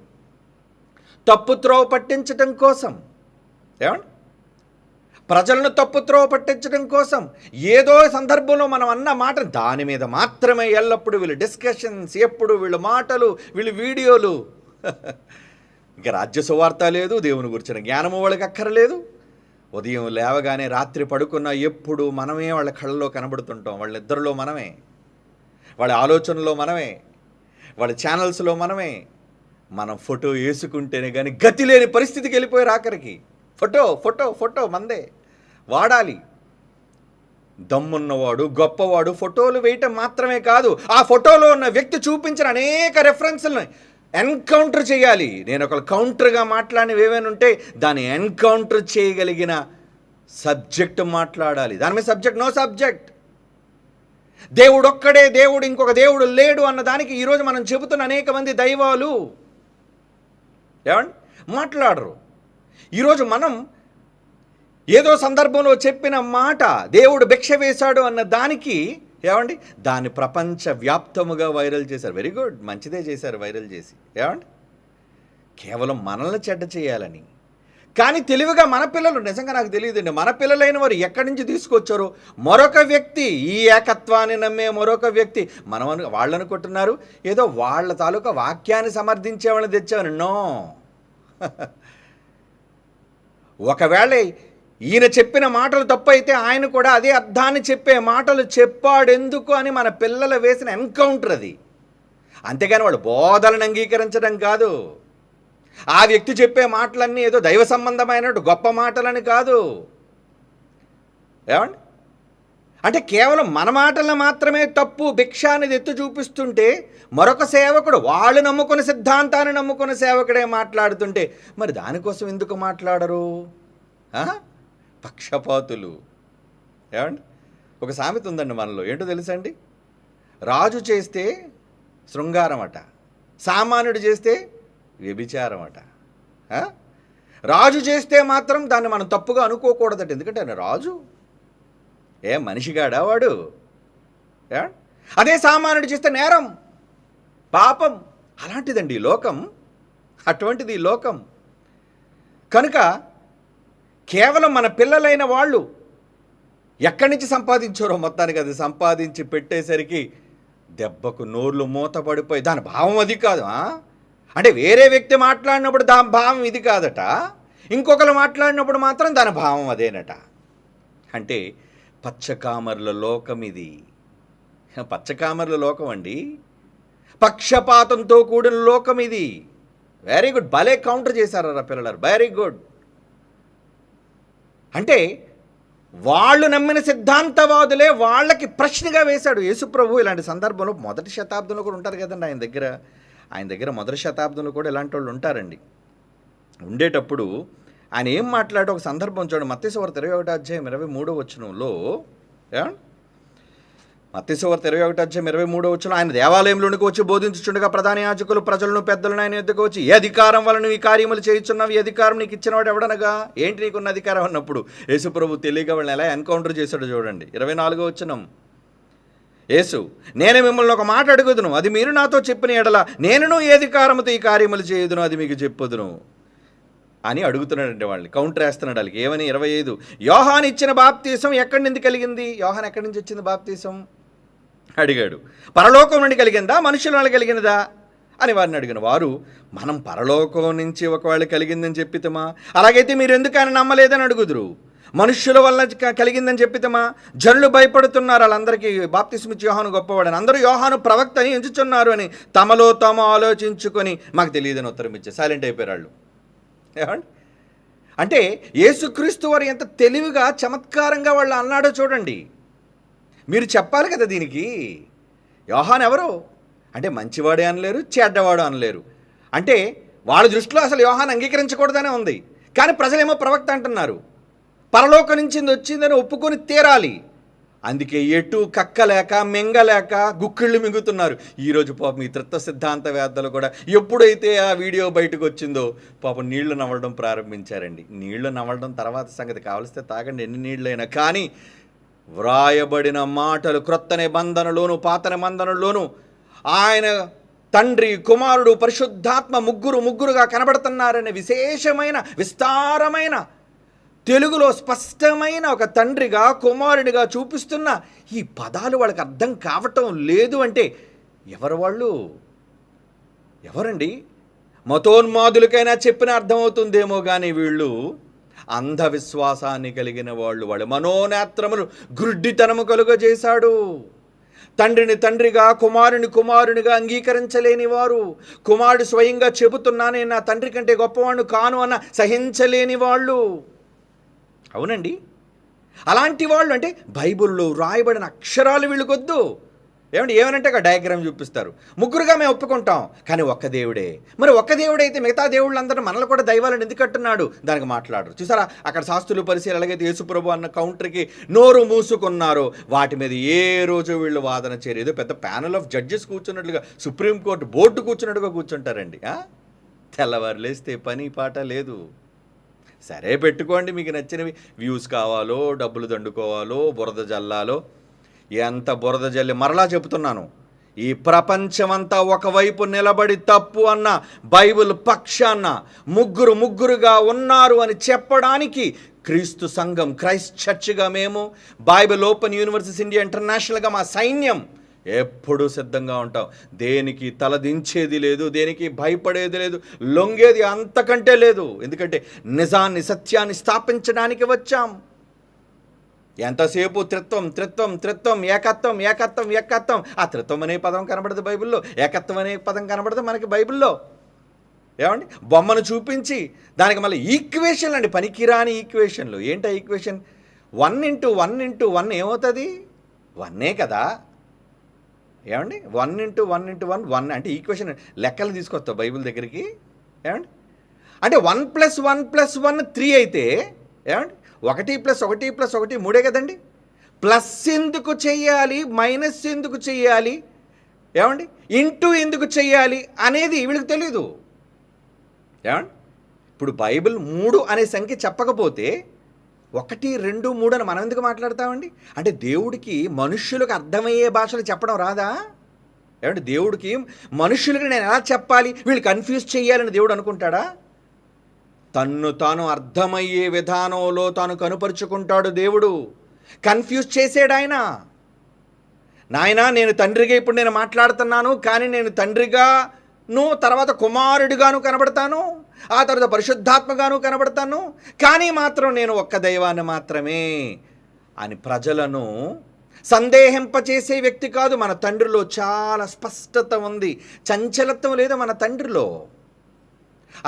తప్పుత్రోవ పట్టించటం కోసం. ఏమండి, ప్రజలను తప్పుత్రోవ పట్టించడం కోసం ఏదో సందర్భంలో మనం అన్న మాట దాని మీద మాత్రమే ఎల్లప్పుడూ వీళ్ళు డిస్కషన్స్, ఎప్పుడు వీళ్ళ మాటలు, వీళ్ళు వీడియోలు. ఇంకా రాజ్య సువార్త లేదు, దేవుని గురించిన జ్ఞానము వాళ్ళకి అక్కర్లేదు. ఉదయం లేవగానే రాత్రి పడుకున్నా ఎప్పుడు మనమే వాళ్ళ కళ్ళలో కనబడుతుంటాం. వాళ్ళిద్దరిలో మనమే, వాళ్ళ ఆలోచనలో మనమే, వాళ్ళ ఛానల్స్లో మనమే. మనం ఫోటో వేసుకుంటేనే కానీ గతి లేని పరిస్థితికి వెళ్ళిపోయారు. ఆఖరికి ఫోటో ఫోటో ఫోటో మందే వాడాలి. దమ్మున్నవాడు, గొప్పవాడు ఫోటోలు వేయటం మాత్రమే కాదు, ఆ ఫోటోలో ఉన్న వ్యక్తి చూపించిన అనేక రెఫరెన్స్లను ఎన్కౌంటర్ చేయాలి. నేను ఒక కౌంటర్గా మాట్లాడినవి ఏమైనా ఉంటే దాన్ని ఎన్కౌంటర్ చేయగలిగిన సబ్జెక్ట్ మాట్లాడాలి. దాని మీద సబ్జెక్ట్, నో సబ్జెక్ట్. దేవుడు ఒక్కడే దేవుడు, ఇంకొక దేవుడు లేడు అన్న దానికి ఈరోజు మనం చెబుతున్న అనేక మంది దైవాలు ఏమండి మాట్లాడరు. ఈరోజు మనం ఏదో సందర్భంలో చెప్పిన మాట దేవుడు భిక్ష వేశాడు అన్న దానికి ఏమండి దాన్ని ప్రపంచవ్యాప్తముగా వైరల్ చేశారు. వెరీ గుడ్, మంచిదే చేశారు వైరల్ చేసి. ఏమండి కేవలం మనల్ని చెడ్డ చేయాలని. కానీ తెలివిగా మన పిల్లలు, నిజంగా నాకు తెలియదండి, మన పిల్లలైన వారు ఎక్కడి నుంచి తీసుకొచ్చారో మరొక వ్యక్తి, ఈ ఏకత్వాన్ని నమ్మే మరొక వ్యక్తి మనం వాళ్ళు అనుకుంటున్నారు ఏదో వాళ్ళ తాలూకా వాక్యాన్ని సమర్థించే వాళ్ళని తెచ్చాను. నో. ఒకవేళ ఈయన చెప్పిన మాటలు తప్పు అయితే ఆయన కూడా అదే అర్థాన్ని చెప్పే మాటలు చెప్పాడెందుకు అని మన పిల్లలు వేసిన ఎన్కౌంటర్ అది. అంతేగాని వాడు బోధలను అంగీకరించడం కాదు. ఆ వ్యక్తి చెప్పే మాటలన్నీ ఏదో దైవ సంబంధమైనట్టు గొప్ప మాటలని కాదు. ఏమండి అంటే కేవలం మన మాటలను మాత్రమే తప్పు, భిక్ష అనేది ఎత్తు చూపిస్తుంటే మరొక సేవకుడు వాళ్ళు నమ్ముకున్న సిద్ధాంతాన్ని నమ్ముకున్న సేవకుడే మాట్లాడుతుంటే మరి దానికోసం ఎందుకు మాట్లాడరు? పక్షపాతులు. ఏమండి ఒక సామెత ఉందండి మనలో, ఏంటో తెలుసా అండి? రాజు చేస్తే శృంగారం అట, సామాన్యుడు చేస్తే వ్యభిచారం అట. రాజు చేస్తే మాత్రం దాన్ని మనం తప్పుగా అనుకోకూడదట. ఎందుకంటే ఆయన రాజు, మనిషిగాడా వాడు? అదే సామాన్యుడు చేస్తే నేరం, పాపం. అలాంటిదండి ఈ లోకం, అటువంటిది ఈ లోకం. కనుక కేవలం మన పిల్లలైన వాళ్ళు ఎక్కడి నుంచి సంపాదించారో మొత్తానికి అది సంపాదించి పెట్టేసరికి దెబ్బకు నోర్లు మూతపడిపోయి దాని భావం అది కాదు. అంటే వేరే వ్యక్తి మాట్లాడినప్పుడు దాని భావం ఇది కాదట, ఇంకొకరు మాట్లాడినప్పుడు మాత్రం దాని భావం అదేనట. అంటే పచ్చకామర్ల లోకం ఇది. పచ్చకామర్ల లోకం అండి, పక్షపాతంతో కూడిన లోకం ఇది. వెరీ గుడ్, భలే కౌంటర్ చేశారా పిల్లలు, వెరీ గుడ్. అంటే వాళ్ళు నమ్మిన సిద్ధాంతవాదులే వాళ్ళకి ప్రశ్నగా వేశాడు యేసుప్రభు. ఇలాంటి సందర్భంలో మొదటి శతాబ్దంలో కూడా ఉంటారు కదండి ఆయన దగ్గర మొదటి శతాబ్దంలో కూడా ఇలాంటి వాళ్ళు ఉంటారండి. ఉండేటప్పుడు ఆయన ఏం మాట్లాడే ఒక సందర్భం చూడండి. మత్తయి సువార్త 21:23 మత్తయి సువార్త 21:23 ఆయన దేవాలయంలోనికి వచ్చి బోధించుచుండగా ప్రధాన యాజకులు ప్రజలను పెద్దలను ఆయన ఎద్దుకు వచ్చి, ఏ అధికారం వలన ఈ కార్యములు చేయుచున్నావు? ఈ అధికారం నీకు ఇచ్చినవాడు ఎవడనగా? ఏంటి నీకున్న అధికారం అన్నప్పుడు యేసుప్రభు తెలియక వాళ్ళని ఎలా ఎన్కౌంటర్ చేశాడు చూడండి. 24 యేసు, నేనే మిమ్మల్ని ఒక మాట అడుగుదును, అది మీరు నాతో చెప్పిన ఎడల నేనును ఏ అధికారముతో ఈ కార్యములు చేయుదును అది మీకు చెప్పుదును అని అడుగుతున్నాడండి. వాళ్ళని కౌంటర్ వేస్తున్నాడు వాళ్ళకి. ఏమని? 25 యోహాను ఇచ్చిన బాప్తీసం ఎక్కడి నుంచి కలిగింది? యోహాను ఎక్కడి నుంచి వచ్చింది బాప్తీసం అడిగాడు. పరలోకం నుండి కలిగిందా, మనుషుల వల్ల కలిగినదా అని వారిని అడిగిన వారు, మనం పరలోకం నుంచి ఒకవేళ కలిగిందని చెప్పితమా, అలాగైతే మీరు ఎందుకు ఆయన నమ్మలేదని అడుగుదురు. మనుష్యుల వల్ల కలిగిందని చెప్పితమా, జనులు భయపడుతున్నారు, వాళ్ళందరికీ బాప్తిస్మ ఇచ్చి యోహాను గొప్పవాడని, అందరూ యోహాను ప్రవక్త అని ఎంచుచున్నారు అని తమలో తాము ఆలోచించుకొని మాకు తెలియదని ఉత్తరం ఇచ్చే సైలెంట్ అయిపోయారు వాళ్ళు. ఏమండి అంటే యేసుక్రీస్తు వారు ఎంత తెలివిగా చమత్కారంగా వాళ్ళు అన్నాడో చూడండి. మీరు చెప్పాలి కదా దీనికి. యోహాను ఎవరు అంటే మంచివాడే అనలేరు, చెడ్డవాడు అనలేరు. అంటే వాళ్ళ దృష్టిలో అసలు యోహాను అంగీకరించకూడదనే ఉంది. కానీ ప్రజలేమో ప్రవక్త అంటున్నారు, పరలోకం నుంచి వచ్చిందని ఒప్పుకొని తీరాలి. అందుకే ఎటు కక్కలేక మింగలేక గుక్కిళ్ళు మింగుతున్నారు. ఈరోజు పాపం ఈ త్రిత్వ సిద్ధాంతవేత్తలు కూడా ఎప్పుడైతే ఆ వీడియో బయటకు వచ్చిందో పాపం నీళ్లు నవ్వడం ప్రారంభించారండి. నీళ్లు నవ్వడం తర్వాత సంగతి, కావలిస్తే తాగండి ఎన్ని నీళ్ళైనా. కానీ వ్రాయబడిన మాటలు క్రొత్త నిబంధనలోను పాత నిబంధనలోను ఆయన తండ్రి, కుమారుడు, పరిశుద్ధాత్మ ముగ్గురుగా కనబడుతున్నారనే విశేషమైన విస్తారమైన తెలుగులో స్పష్టమైన ఒక తండ్రిగా కుమారుడిగా చూపిస్తున్న ఈ పదాలు వాళ్ళకి అర్థం కావటం లేదు అంటే ఎవరు వాళ్ళు? ఎవరండి? మతోన్మాదులకైనా చెప్పిన అర్థమవుతుందేమో కానీ వీళ్ళు అంధవిశ్వాసాన్ని కలిగిన వాళ్ళు మనోనేత్రములు గుడ్డితనము కలుగజేశాడు. తండ్రిని తండ్రిగా కుమారుని కుమారునిగా అంగీకరించలేని వారు, కుమారుడు స్వయంగా చెబుతున్నా నేను నా తండ్రి కంటే గొప్పవాడు కాను అన్న సహించలేని వాళ్ళు. అవునండి, అలాంటి వాళ్ళు అంటే బైబిల్లో రాయబడిన అక్షరాలు వీళ్ళకొద్దు. ఏమనంటే ఒక డయాగ్రామ్ చూపిస్తారు. ముగ్గురుగా మేము ఒప్పుకుంటాం, కానీ ఒక్క దేవుడే. మరి ఒక్క దేవుడైతే మిగతా దేవుళ్ళందరూ మనల్ని కూడా దైవాలను ఎందుకు అంటున్నాడు? దానికి మాట్లాడరు. చూసారా, అక్కడ శాస్త్రులు పరిశీలన ఎలాగైతే యేసుప్రభు అన్న కౌంటర్కి నోరు మూసుకున్నారో వాటి మీద ఏ రోజు వీళ్ళు వాదన చేయరు. ఏదో పెద్ద ప్యానల్ ఆఫ్ జడ్జెస్ కూర్చున్నట్లుగా, సుప్రీంకోర్టు బోర్డు కూర్చున్నట్టుగా కూర్చుంటారండి. తెల్లవారు లేస్తే పని పాట లేదు. సరే పెట్టుకోండి, మీకు నచ్చినవి వ్యూస్ కావాలో, డబ్బులు దండుకోవాలో, బురద జల్లాలో, ఎంత బురద జల్లి. మరలా చెబుతున్నాను, ఈ ప్రపంచమంతా ఒకవైపు నిలబడి తప్పు అన్న బైబిల్ పక్షాన ముగ్గురుగా ఉన్నారు అని చెప్పడానికి క్రీస్తు సంఘం, క్రైస్ట్ చర్చ్గా మేము, బైబిల్ ఓపెన్ యూనివర్సిటీ ఇండియా ఇంటర్నేషనల్గా మా సైన్యం ఎప్పుడూ సిద్ధంగా ఉంటాం. దేనికి తలదించేది లేదు, దేనికి భయపడేది లేదు, లొంగేది అంతకంటే లేదు. ఎందుకంటే నిజాన్ని, సత్యాన్ని స్థాపించడానికి వచ్చాం. ఎంతసేపు త్రిత్వం, ఏకత్వం. ఆ త్రిత్వం అనే పదం కనబడదు బైబిల్లో, ఏకత్వం అనే పదం కనబడదు మనకి బైబిల్లో. ఏమండి, బొమ్మను చూపించి దానికి మళ్ళీ ఈక్వేషన్లు అండి, పనికిరాని ఈక్వేషన్లు. ఏంటా ఈక్వేషన్? 1 ఏమవుతుంది? 1 కదా. ఏమండి, 1 అంటే ఈక్వేషన్ లెక్కలు తీసుకొస్తావు బైబిల్ దగ్గరికి. ఏమండి, అంటే 1+1+1 3 అయితే ఏమండి, 1+1+1 3 కదండి. ప్లస్ ఎందుకు చెయ్యాలి, మైనస్ ఎందుకు చెయ్యాలి, ఏమండి, ఇంటూ ఎందుకు చెయ్యాలి అనేది వీళ్ళకి తెలీదు. ఏమండి, ఇప్పుడు బైబిల్ 3 అనే సంఖ్య చెప్పకపోతే 1, 2, 3 అని మనం ఎందుకు మాట్లాడతామండి? అంటే దేవుడికి మనుష్యులకు అర్థమయ్యే భాషలు చెప్పడం రాదా? ఏమంటే దేవుడికి మనుష్యులకి నేను ఎలా చెప్పాలి, వీళ్ళు కన్ఫ్యూజ్ చేయాలని దేవుడు అనుకుంటాడా? తన్ను తాను అర్థమయ్యే విధానంలో తాను కనుపరుచుకుంటాడు దేవుడు. కన్ఫ్యూజ్ చేసాడు ఆయన. నాయనా, నేను తండ్రిగా ఇప్పుడు నేను మాట్లాడుతున్నాను, కానీ నేను తండ్రిగాను, తర్వాత కుమారుడిగాను కనబడతాను, ఆ తర్వాత పరిశుద్ధాత్మగాను కనబడతాను, కానీ మాత్రం నేను ఒక్క దైవాన్ని మాత్రమే అని ప్రజలను సందేహింపచేసే వ్యక్తి కాదు. మన తండ్రిలో చాలా స్పష్టత ఉంది. చంచలత్వం లేదు మన తండ్రిలో,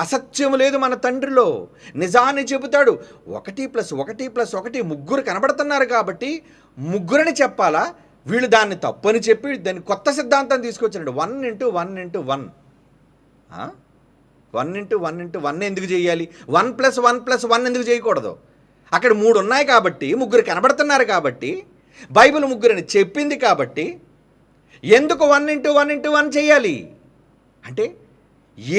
అసత్యం లేదు మన తండ్రిలో. నిజాన్ని చెబుతాడు. 1+1+1 ముగ్గురు కనబడుతున్నారు కాబట్టి ముగ్గురని చెప్పాలా? వీళ్ళు దాన్ని తప్పని చెప్పి దాన్ని కొత్త సిద్ధాంతం తీసుకొచ్చాడు. 1 × 1 ఎందుకు చేయాలి? 1+1+1 ఎందుకు చేయకూడదు? అక్కడ 3 ఉన్నాయి కాబట్టి, ముగ్గురు కనబడుతున్నారు కాబట్టి, బైబిల్ ముగ్గురని చెప్పింది కాబట్టి ఎందుకు 1 × 1 చేయాలి? అంటే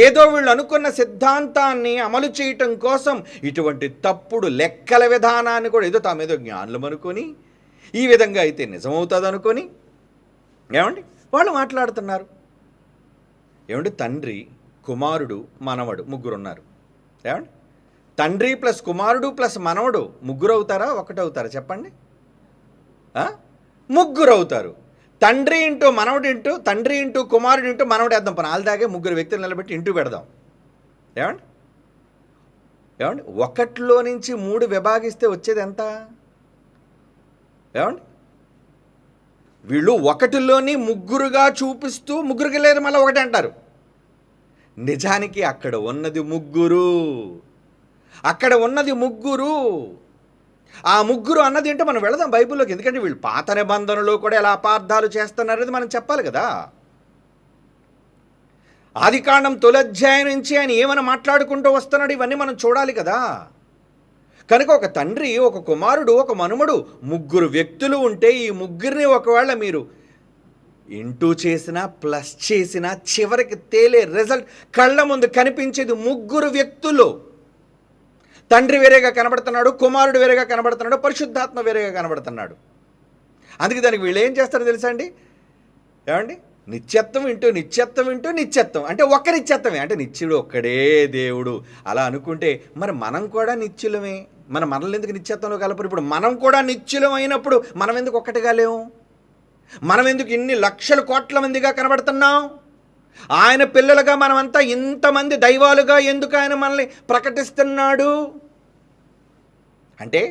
ఏదో వీళ్ళు అనుకున్న సిద్ధాంతాన్ని అమలు చేయటం కోసం ఇటువంటి తప్పుడు లెక్కల విధానాన్ని కూడా ఏదో తామేదో జ్ఞానులు అనుకొని, ఈ విధంగా అయితే నిజమవుతుంది అనుకొని ఏమండి వాళ్ళు మాట్లాడుతున్నారు. ఏమండి, తండ్రి, కుమారుడు, మనవడు ముగ్గురు ఉన్నారు. ఏమండి, తండ్రి ప్లస్ కుమారుడు ప్లస్ మనవడు ముగ్గురు అవుతారా, ఒకటవుతారా చెప్పండి? ముగ్గురు అవుతారు. తండ్రి ఇంటూ మనవడు ఇంటూ తండ్రి ఇంటూ కుమారుడు ఇంటూ మనవడు వేద్దాం. నాలుగు ముగ్గురు వ్యక్తులు నిలబెట్టి ఇంటూ పెడదాం. ఏమండి, ఒకటిలో నుంచి 3 విభాగిస్తే వచ్చేది ఎంత? ఏమండి, వీళ్ళు ఒకటిలోని ముగ్గురుగా చూపిస్తూ ముగ్గురికి లేదు మళ్ళీ ఒకటి అంటారు. నిజానికి అక్కడ ఉన్నది ముగ్గురు. ఆ ముగ్గురు అన్నది ఏంటో మనం వెళదాం బైబిల్లోకి. ఎందుకంటే వీళ్ళు పాత నిబంధనలో కూడా ఎలా అపార్థాలు చేస్తున్నారనేది మనం చెప్పాలి కదా. ఆదికాండం 9వ అధ్యాయం నుంచి ఆయన ఏమైనా మాట్లాడుకుంటూ వస్తున్నాడు, ఇవన్నీ మనం చూడాలి కదా. కనుక ఒక తండ్రి, ఒక కుమారుడు, ఒక మనుమడు, ముగ్గురు వ్యక్తులు ఉంటే ఈ ముగ్గురిని ఒకవేళ మీరు ఇంటూ చేసినా ప్లస్ చేసినా చివరికి తేలే రిజల్ట్ కళ్ళ ముందు కనిపించేది ముగ్గురు వ్యక్తులు. తండ్రి వేరేగా కనబడుతున్నాడు, కుమారుడు వేరేగా కనబడుతున్నాడు, పరిశుద్ధాత్మ వేరేగా కనబడుతున్నాడు. అందుకే దానికి వీళ్ళు ఏం చేస్తారో తెలుసా అండి? ఏమండి, నిత్యత్వం ఇంటూ నిత్యత్వం అంటే ఒక్క నిత్యత్వమే. అంటే నిత్యుడు ఒక్కడే దేవుడు అలా అనుకుంటే మరి మనం కూడా నిత్యులమే. మనల్ని ఎందుకు నిత్యత్వంలో కలపరు? ఇప్పుడు మనం కూడా నిత్యులం అయినప్పుడు మనం ఎందుకు ఒక్కటిగా లేవు? మనం ఎందుకు ఇన్ని లక్షల కోట్ల మందిగా కనబడుతున్నాం? ఆయన పిల్లలుగా మనమంతా ఇంతమంది దైవాలుగా ఎందుకు ఆయన మనల్ని ప్రకటిస్తున్నాడు అంటే,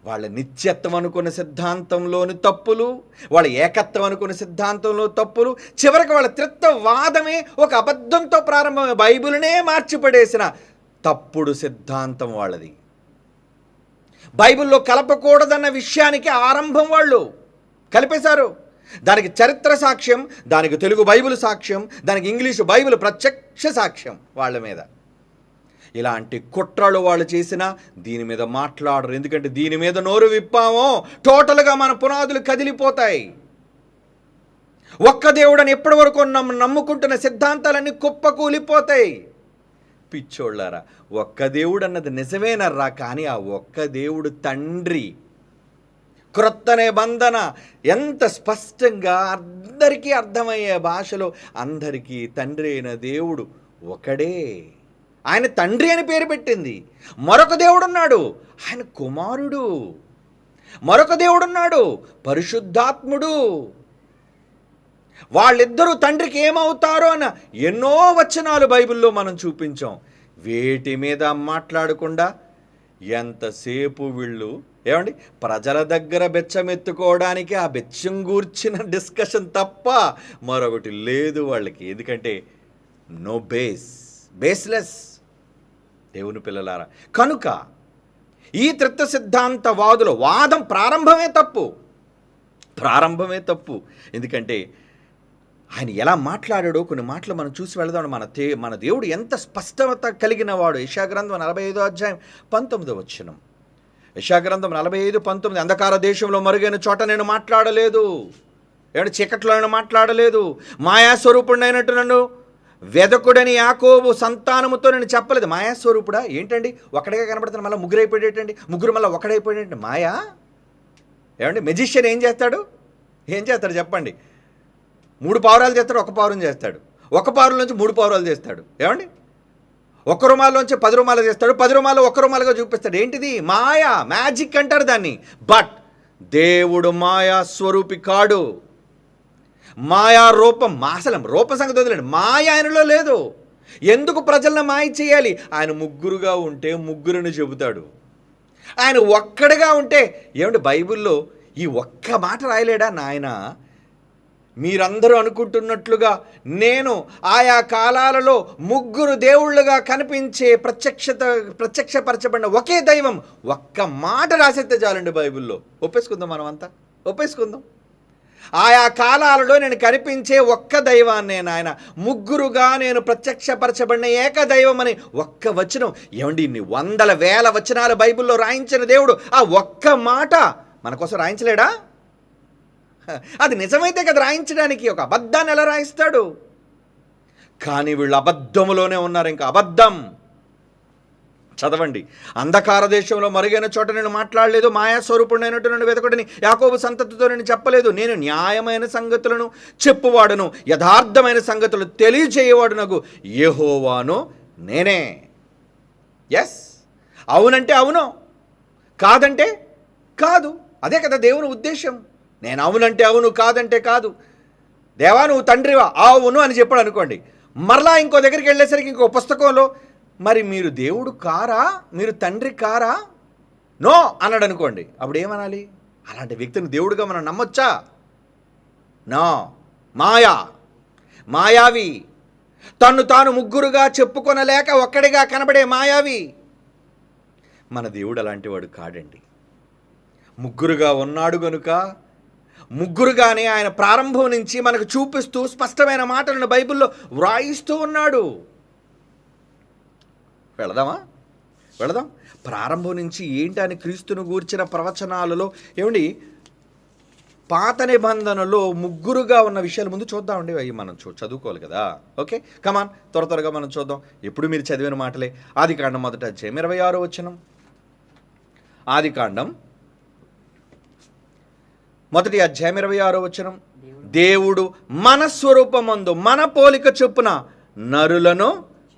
వాళ్ళ నిత్యత్వం అనుకున్న సిద్ధాంతంలోని తప్పులు, వాళ్ళ ఏకత్వం అనుకున్న సిద్ధాంతంలో తప్పులు, చివరికి వాళ్ళ త్రిత్వవాదమే ఒక అబద్ధంతో ప్రారంభమైన బైబిల్నే మార్చిపడేసిన తప్పుడు సిద్ధాంతం వాళ్ళది. బైబిల్లో కలపకూడదన్న విషయానికి ఆరంభం వాళ్ళు కలిపేశారు. దానికి చరిత్ర సాక్ష్యం, దానికి తెలుగు బైబిల్ సాక్ష్యం, దానికి ఇంగ్లీషు బైబిల్ ప్రత్యక్ష సాక్ష్యం వాళ్ళ మీద. ఇలాంటి కుట్రలు వాళ్ళు చేసినా దీని మీద మాట్లాడరు. ఎందుకంటే దీని మీద నోరు విప్పామో టోటల్గా మన పునాదులు కదిలిపోతాయి. ఒక్క దేవుడని ఎప్పటి వరకు నమ్ముకుంటున్న సిద్ధాంతాలన్నీ కుప్పకూలిపోతాయి. పిచ్చోళ్ళారా, ఒక్క దేవుడు అన్నది నిజమేనర్రా, కానీ ఆ ఒక్క దేవుడు తండ్రి. క్రొత్త నిబంధన ఎంత స్పష్టంగా అందరికీ అర్థమయ్యే భాషలో అందరికీ తండ్రి అయిన దేవుడు ఒకడే. ఆయన తండ్రి అని పేరు పెట్టింది. మరొక దేవుడున్నాడు, ఆయన కుమారుడు. మరొక దేవుడున్నాడు, పరిశుద్ధాత్ముడు. వాళ్ళిద్దరూ తండ్రికి ఏమవుతారో అన్న ఎన్నో వచనాలు బైబిల్లో మనం చూపించాం. వేటి మీద మాట్లాడకుండా ఎంతసేపు వీళ్ళు ఏమండి ప్రజల దగ్గర బెచ్చమెత్తుకోవడానికి ఆ బెచ్చం గూర్చిన డిస్కషన్ తప్ప మరొకటి లేదు వాళ్ళకి. ఎందుకంటే నో బేస్లెస్ దేవుని పిల్లలారా. కనుక ఈ త్రిత్వ సిద్ధాంతవాదుల వాదం ప్రారంభమే తప్పు. ఎందుకంటే ఆయన ఎలా మాట్లాడాడో కొన్ని మాటలు మనం చూసి వెళదాం. మన దేవుడు ఎంత స్పష్టత కలిగిన వాడు. యెషయాగ్రంథం 45వ అధ్యాయం 19వ వచనం. యెషయాగ్రంథం 45:19. అంధకార దేశంలో మరుగైన చోట నేను మాట్లాడలేదు, చీకట్లో నేను మాట్లాడలేదు, మాయాస్వరూపుడైనట్టు నన్ను వెదకుడని యాకోబు సంతానముతో నేను చెప్పలేదు. మాయాస్వరూపుడా ఏంటండి? ఒకటిగా కనబడుతున్నా మళ్ళీ ముగ్గురు అయిపోయేటండి, ముగ్గురు మళ్ళీ ఒకడైపోయేటండి. మాయా మెజిషియన్ ఏం చేస్తాడు చెప్పండి? 3 పావురాలు చేస్తాడు, 1 పావురం చేస్తాడు. 1 పావురం నుంచి 3 పావురాలు చేస్తాడు. 1 రుమాల్లోంచి 10 రుమాలు చేస్తాడు. 10 రుమాలు 1 రుమాలుగా చూపిస్తాడు. ఏంటిది? మాయా, మ్యాజిక్ అంటారు దాన్ని. బట్ దేవుడు మాయా స్వరూపి కాడు. మాయా రూపం, అసలు రూప సంగతి వదిలేండి, మాయ ఆయనలో లేదు. ఎందుకు ప్రజలను మాయ చేయాలి? ఆయన ముగ్గురుగా ఉంటే ముగ్గురుని చెబుతాడు. ఆయన ఒక్కడిగా ఉంటే బైబిల్లో ఈ ఒక్క మాట రాయలేడా నాయన? మీరందరూ అనుకుంటున్నట్లుగా నేను ఆయా కాలాలలో ముగ్గురు దేవుళ్ళుగా కనిపించే ప్రత్యక్షపరచబడిన ఒకే దైవం ఒక్క మాట రాసేస్తే చాలండి బైబిల్లో. ఒప్పేసుకుందాం, మనం అంతా ఒప్పేసుకుందాం. ఆయా కాలాలలో నేను కనిపించే ఒక్క దైవాన్నే నాయన, ముగ్గురుగా నేను ప్రత్యక్షపరచబడిన ఏకదైవం అని ఒక్క వచనం. ఇన్ని వందల వేల వచనాలు బైబిల్లో రాయించిన దేవుడు ఆ ఒక్క మాట మన కోసం రాయించలేడా? అది నిజమైతే కదా రాయించడానికి. ఒక అబద్ధాన్ని ఎలా రాయిస్తాడు? కానీ వీళ్ళు అబద్ధములోనే ఉన్నారు. ఇంకా అబద్ధం. చదవండి. అంధకార దేశంలో మరుగైన చోట నేను మాట్లాడలేదు, మాయాస్వరూపుడైనట్టు నన్ను వెతకుడని యాకోబు సంతతితో నేను చెప్పలేదు. నేను న్యాయమైన సంగతులను చెప్పువాడును, యథార్థమైన సంగతులు తెలియజేయవాడునగు యెహోవాను నేనే. ఎస్, అవునంటే అవును, కాదంటే కాదు. అదే కదా దేవుని ఉద్దేశం. నేను అవునంటే అవును, కాదంటే కాదు. దేవా నువ్వు తండ్రివా, అవును అని చెప్పాడు అనుకోండి. మరలా ఇంకో దగ్గరికి వెళ్ళేసరికి ఇంకో పుస్తకంలో మరి మీరు దేవుడు కారా, మీరు తండ్రి కారా, నో అన్నాడు అనుకోండి. అప్పుడు ఏమనాలి? అలాంటి వ్యక్తిని దేవుడుగా మనం నమ్మొచ్చా? నో. మాయావి, తన్ను తాను ముగ్గురుగా చెప్పుకొనలేక ఒక్కడిగా కనబడే మాయావి. మన దేవుడు అలాంటి వాడు కాడండి. ముగ్గురుగా ఉన్నాడు గనుక ముగ్గురుగానే ఆయన ప్రారంభం నుంచి మనకు చూపిస్తూ స్పష్టమైన మాటలను బైబిల్లో వ్రాయిస్తూ ఉన్నాడు. వెళదాం. ప్రారంభం నుంచి ఏంటని క్రీస్తును గూర్చిన ప్రవచనాలలో పాత నిబంధనలో ముగ్గురుగా ఉన్న విషయాలు ముందు చూద్దామండి. అవి మనం చదువుకోవాలి కదా. ఓకే, కమాన్, త్వరగా మనం చూద్దాం. ఎప్పుడు మీరు చదివిన మాటలే. ఆదికాండం 1వ అధ్యాయం 26వ వచనం. ఆదికాండం 1వ అధ్యాయం 26వ వచనం. దేవుడు మన స్వరూపమందు మన పోలిక చొప్పున నరులను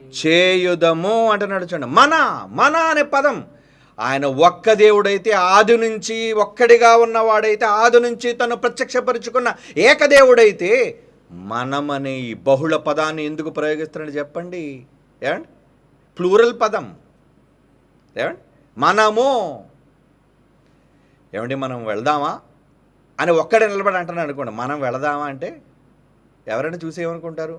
చేయుదము అంటున్నాడు. చూడండి, మన అనే పదం ఆయన ఒక్క దేవుడైతే ఆది నుంచి ఒక్కడిగా ఉన్నవాడైతే ఆది నుంచి తను ప్రత్యక్షపరుచుకున్న ఏకదేవుడైతే మనమనే ఈ బహుళ పదాన్ని ఎందుకు ప్రయోగిస్తున్నాడు చెప్పండి? ఏమండి? ప్లూరల్ పదం. ఏమండి? మనము. ఏమండి? మనం వెళ్దామా అని ఒక్కడే నిలబడి అంటున్నాడు అనుకోండి. మనం వెళదామా అంటే ఎవరైనా చూసి ఏమనుకుంటారు?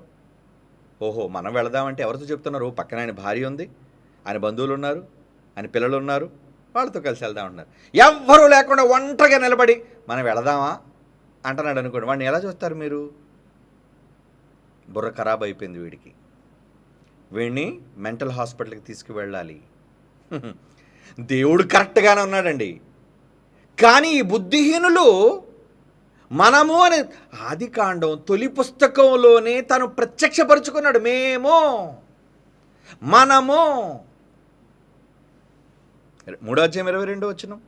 ఓహో, మనం వెళదామంటే ఎవరితో చెప్తున్నారు? పక్కన ఆయన భార్య ఉంది, ఆయన బంధువులు ఉన్నారు, ఆయన పిల్లలు ఉన్నారు, వాళ్ళతో కలిసి వెళ్దాం అంటున్నారు. ఎవ్వరూ లేకుండా ఒంటరిగా నిలబడి మనం వెళదామా అంటున్నాడు అనుకోండి. వాడిని ఎలా చూస్తారు మీరు? బుర్ర ఖరాబ్ అయిపోయింది వీడికి, వీడిని మెంటల్ హాస్పిటల్కి తీసుకువెళ్ళాలి. దేవుడు కరెక్ట్గానే ఉన్నాడండి, కానీ ఈ బుద్ధిహీనులు మనము అని ఆదికాండం తొలి పుస్తకంలోనే తను ప్రత్యక్షపరుచుకున్నాడు. మేము, మనము. 3వ అధ్యాయం 22వ వచనం,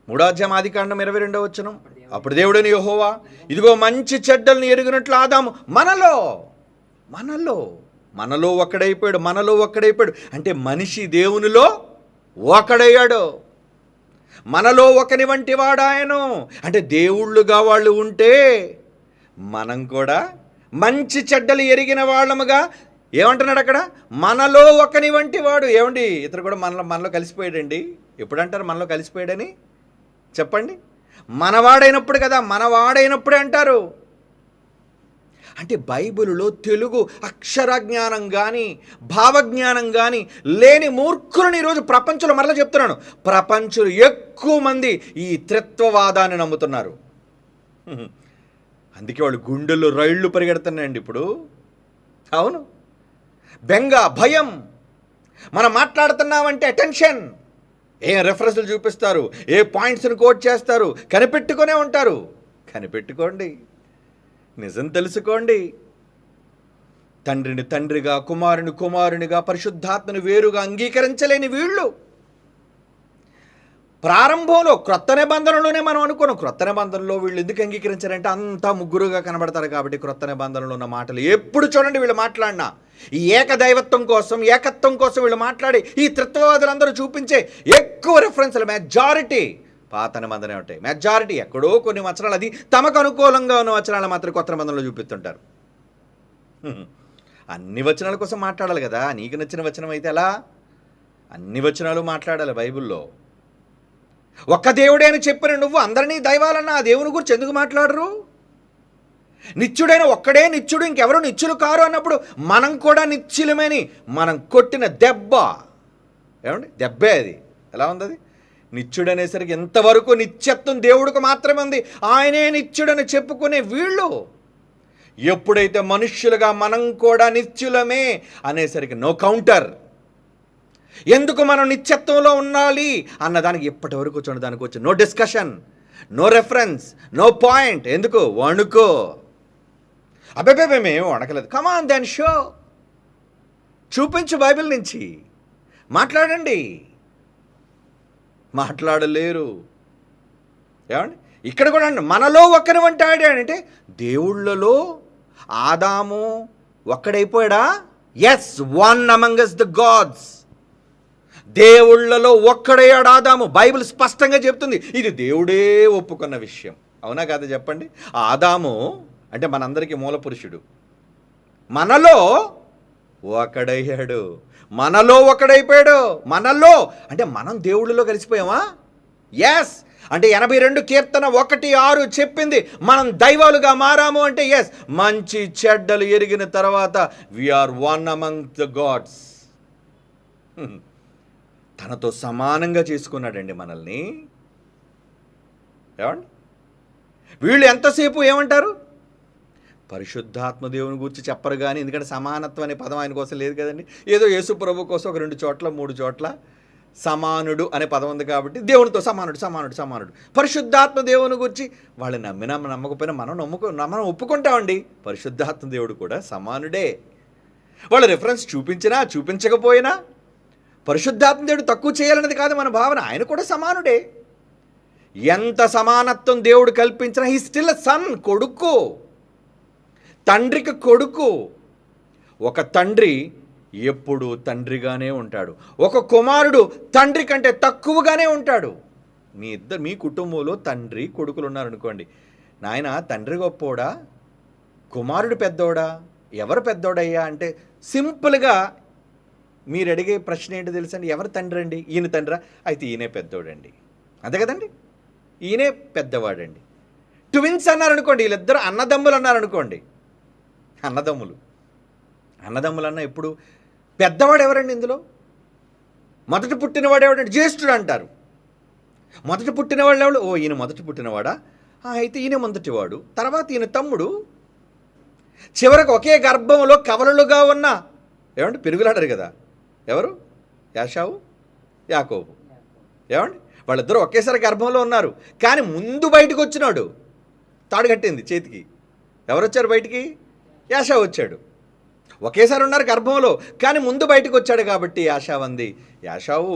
3వ అధ్యాయం ఆదికాండం 22వ వచనం. అప్పుడు దేవుడని యెహోవా, ఇదిగో మంచి చెడ్డల్ని ఎరిగినట్లు ఆదాము మనలో మనలో మనలో ఒక్కడైపోయాడు. మనలో ఒక్కడైపోయాడు అంటే మనిషి దేవునిలో ఒకడయ్యాడు. మనలో ఒకని వంటి వాడాయను అంటే దేవుళ్ళుగా వాళ్ళు ఉంటే మనం కూడా మంచి చెడ్డలు ఎరిగిన వాళ్ళముగా ఏమంటున్నాడు అక్కడ? మనలో ఒకని వంటి వాడు. ఏమండి, ఇతను కూడా మనలో కలిసిపోయాడండి. ఎప్పుడంటారు మనలో కలిసిపోయాడని? చెప్పండి. మనవాడైనప్పుడు కదా, మనవాడైనప్పుడే అంటారు. అంటే బైబిలులో తెలుగు అక్షరజ్ఞానం కానీ భావజ్ఞానం కానీ లేని మూర్ఖులను ఈరోజు ప్రపంచంలో, మరలా చెప్తున్నాను, ప్రపంచంలో ఎక్కువ మంది ఈ త్రిత్వవాదాన్ని నమ్ముతున్నారు. అందుకే వాళ్ళు గుండెల్లో రైళ్లు పరిగెడుతున్నాయండి ఇప్పుడు. అవును, బెంగ, భయం. మనం మాట్లాడుతున్నామంటే అటెన్షన్. ఏ రెఫరెన్స్లు చూపిస్తారు, ఏ పాయింట్స్ని కోట్ చేస్తారు, కనిపెట్టుకునే ఉంటారు. కనిపెట్టుకోండి, నిజం తెలుసుకోండి. తండ్రిని తండ్రిగా, కుమారుని కుమారునిగా, పరిశుద్ధాత్మని వేరుగా అంగీకరించలేని వీళ్ళు ప్రారంభంలో క్రొత్త నిబంధనలోనే మనం అనుకున్నాం. క్రొత్త నిబంధనలో వీళ్ళు ఎందుకు అంగీకరించారంటే అంతా ముగ్గురుగా కనబడతారు కాబట్టి. క్రొత్త నిబంధనలో ఉన్న మాటలు ఎప్పుడు చూడండి వీళ్ళు మాట్లాడినా ఈ ఏకదైవత్వం కోసం, ఏకత్వం కోసం వీళ్ళు మాట్లాడి ఈ త్రిత్వవాదులందరూ చూపించే ఎక్కువ రెఫరెన్స్లు మెజారిటీ పాత నిబంధనే ఉంటాయి. మెజారిటీ ఎక్కడో కొన్ని వచనాలు, అది తమకు అనుకూలంగా ఉన్న వచనాలు మాత్రం కొత్త నిబంధనలో చూపిస్తుంటారు. అన్ని వచనాల కోసం మాట్లాడాలి కదా. నీకు నచ్చిన వచనం అయితే ఎలా? అన్ని వచనాలు మాట్లాడాలి బైబిల్లో. ఒక్క దేవుడే అని చెప్పిన నువ్వు అందరినీ దైవాలన్నా ఆ దేవుని గురించి ఎందుకు మాట్లాడరు? నిత్యుడైన ఒక్కడే నిత్యుడు, ఇంకెవరు నిత్యులు కారు అన్నప్పుడు మనం కూడా నిత్యులమని మనం కొట్టిన దెబ్బ. ఏమండి? దెబ్బే అది. ఎలా ఉంది అది? నిత్యుడనేసరికి ఎంతవరకు నిత్యత్వం దేవుడికి మాత్రమే ఉంది. ఆయనే నిత్యుడని చెప్పుకునే వీళ్ళు ఎప్పుడైతే మనుష్యులుగా మనం కూడా నిత్యులమే అనేసరికి నో కౌంటర్. ఎందుకు మనం నిత్యత్వంలో ఉండాలి అన్నదానికి ఇప్పటి వరకు చూడండి, దానికి వచ్చి no discussion, no reference, no point. ఎందుకు? వణుకో. అబ్బాయి మేము వణకలేదు. Come on then show. చూపించు బైబిల్ నుంచి. మాట్లాడండి. మాట్లాడలేరు. ఏమండి? ఇక్కడ కూడా అండి, మనలో ఒక్కని వంటి ఆడాడంటే దేవుళ్ళలో ఆదాము ఒక్కడైపోయాడా? Yes, one among us the gods. దేవుళ్ళలో ఒక్కడయ్యాడు ఆదాము. బైబిల్ స్పష్టంగా చెప్తుంది. ఇది దేవుడే ఒప్పుకున్న విషయం. అవునా కాదా చెప్పండి? ఆదాము అంటే మనందరికీ మూల పురుషుడు. మనలో ఒకడయ్యాడు, మనలో ఒకడైపోయాడు. మనలో అంటే మనం దేవుళ్ళలో కలిసిపోయామా? ఎస్. అంటే 82 కీర్తన 1:6 చెప్పింది మనం దైవాలుగా మారాము అంటే ఎస్. మంచి చెడ్డలు ఎరిగిన తర్వాత we are one among the gods. తనతో సమానంగా చేసుకున్నాడండి మనల్ని. ఏమండి? వీళ్ళు ఎంతసేపు ఏమంటారు? పరిశుద్ధాత్మ దేవుని గురించి చెప్పరు కానీ, ఎందుకంటే సమానత్వం అనే పదం ఆయన కోసం లేదు కదండి. ఏదో యేసు ప్రభు కోసం ఒక 2 చోట్ల 3 చోట్ల సమానుడు అనే పదం ఉంది కాబట్టి దేవునితో సమానుడు సమానుడు సమానుడు. పరిశుద్ధాత్మ దేవుని గురించి వాళ్ళు నమ్మినా నమ్మకపోయినా మనం ఒప్పుకుంటామండి. పరిశుద్ధాత్మ దేవుడు కూడా సమానుడే. వాళ్ళు రెఫరెన్స్ చూపించినా చూపించకపోయినా పరిశుద్ధాత్మ దేవుడు తక్కువ చేయాలన్నది కాదు మన భావన. ఆయన కూడా సమానుడే. ఎంత సమానత్వం దేవుడు కల్పించినా హీ స్టిల్ సన్, కొడుకు. తండ్రికి కొడుకు. ఒక తండ్రి ఎప్పుడు తండ్రిగానే ఉంటాడు. ఒక కుమారుడు తండ్రి కంటే తక్కువగానే ఉంటాడు. మీ కుటుంబంలో తండ్రి కొడుకులు ఉన్నారనుకోండి, నాయన తండ్రి గొప్పోడా కుమారుడు పెద్దోడా ఎవరు పెద్దోడయ్యా అంటే సింపుల్గా మీరు అడిగే ప్రశ్న ఏంటో తెలుసండి, ఎవరు తండ్రి అండి? ఈయన తండ్రా? అయితే ఈయనే పెద్దోడండి. అంతే కదండి, ఈయనే పెద్దవాడండి. ట్విన్స్ అన్నారనుకోండి, వీళ్ళిద్దరు అన్నదమ్ములు అన్నారనుకోండి, అన్నదమ్ములు అన్న ఎప్పుడు పెద్దవాడు ఎవరండి ఇందులో? మొదట పుట్టినవాడు ఎవడండి? జ్యేష్ఠుడు అంటారు. మొదట పుట్టినవాళ్ళు ఎవడు? ఓ ఈయన మొదట పుట్టినవాడా? అయితే ఈయన మొదటివాడు, తర్వాత ఈయన తమ్ముడు, చివరకు ఒకే గర్భంలో కవలలుగా ఉన్న ఏమండి పెరుగులాడారు కదా, ఎవరు? యాషావు, యాకోబు. ఏమండి వాళ్ళిద్దరూ ఒకేసారి గర్భంలో ఉన్నారు, కానీ ముందు బయటకు వచ్చినాడు, తాడు కట్టింది చేతికి. ఎవరు వచ్చారు బయటికి? యాషావు వచ్చాడు. ఒకేసారి ఉన్నారు గర్భంలో, కానీ ముందు బయటకు వచ్చాడు కాబట్టి యాషావు అంది. యాషావు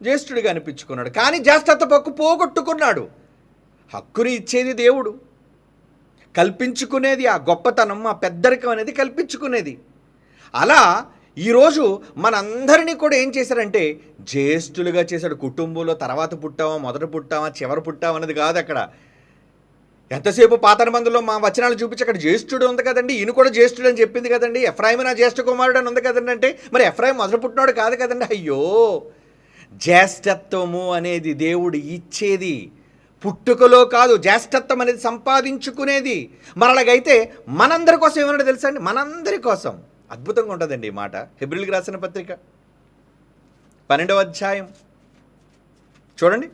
జ్యేష్ఠుడిగా అనిపించుకున్నాడు, కానీ జ్యేష్ఠత్వ హక్కు పోగొట్టుకున్నాడు. హక్కుని ఇచ్చేది దేవుడు, కల్పించుకునేది ఆ గొప్పతనం, ఆ పెద్దరికం అనేది కల్పించుకునేది. అలా ఈరోజు మనందరినీ కూడా ఏం చేశారంటే జ్యేష్ఠులుగా చేశాడు. కుటుంబంలో తర్వాత పుట్టామా, మొదట పుట్టామా, చివరి పుట్టామా అనేది కాదు. అక్కడ ఎంతసేపు పాత నిబంధనలో మా వచనాలు చూపించి అక్కడ జ్యేష్ఠుడు ఉంది కదండి, ఈయన కూడా జ్యేష్ఠుడు అని చెప్పింది కదండి, ఎఫ్రాయిము నా జ్యేష్ఠ కుమారుడు అని ఉంది కదండి. అంటే మరి ఎఫ్రాయిము మొదట పుట్టినాడు కాదు కదండి. అయ్యో, జ్యేష్ఠత్వము అనేది దేవుడు ఇచ్చేది, పుట్టుకలో కాదు. జ్యేష్ఠత్వం అనేది సంపాదించుకునేది. మరలాగైతే మనందరి కోసం ఏమన్నా తెలుసా అండి? మనందరి కోసం అద్భుతంగా ఉంటుందండి ఈ మాట. హెబ్రీయులకు రాసిన పత్రిక 12వ అధ్యాయం చూడండి.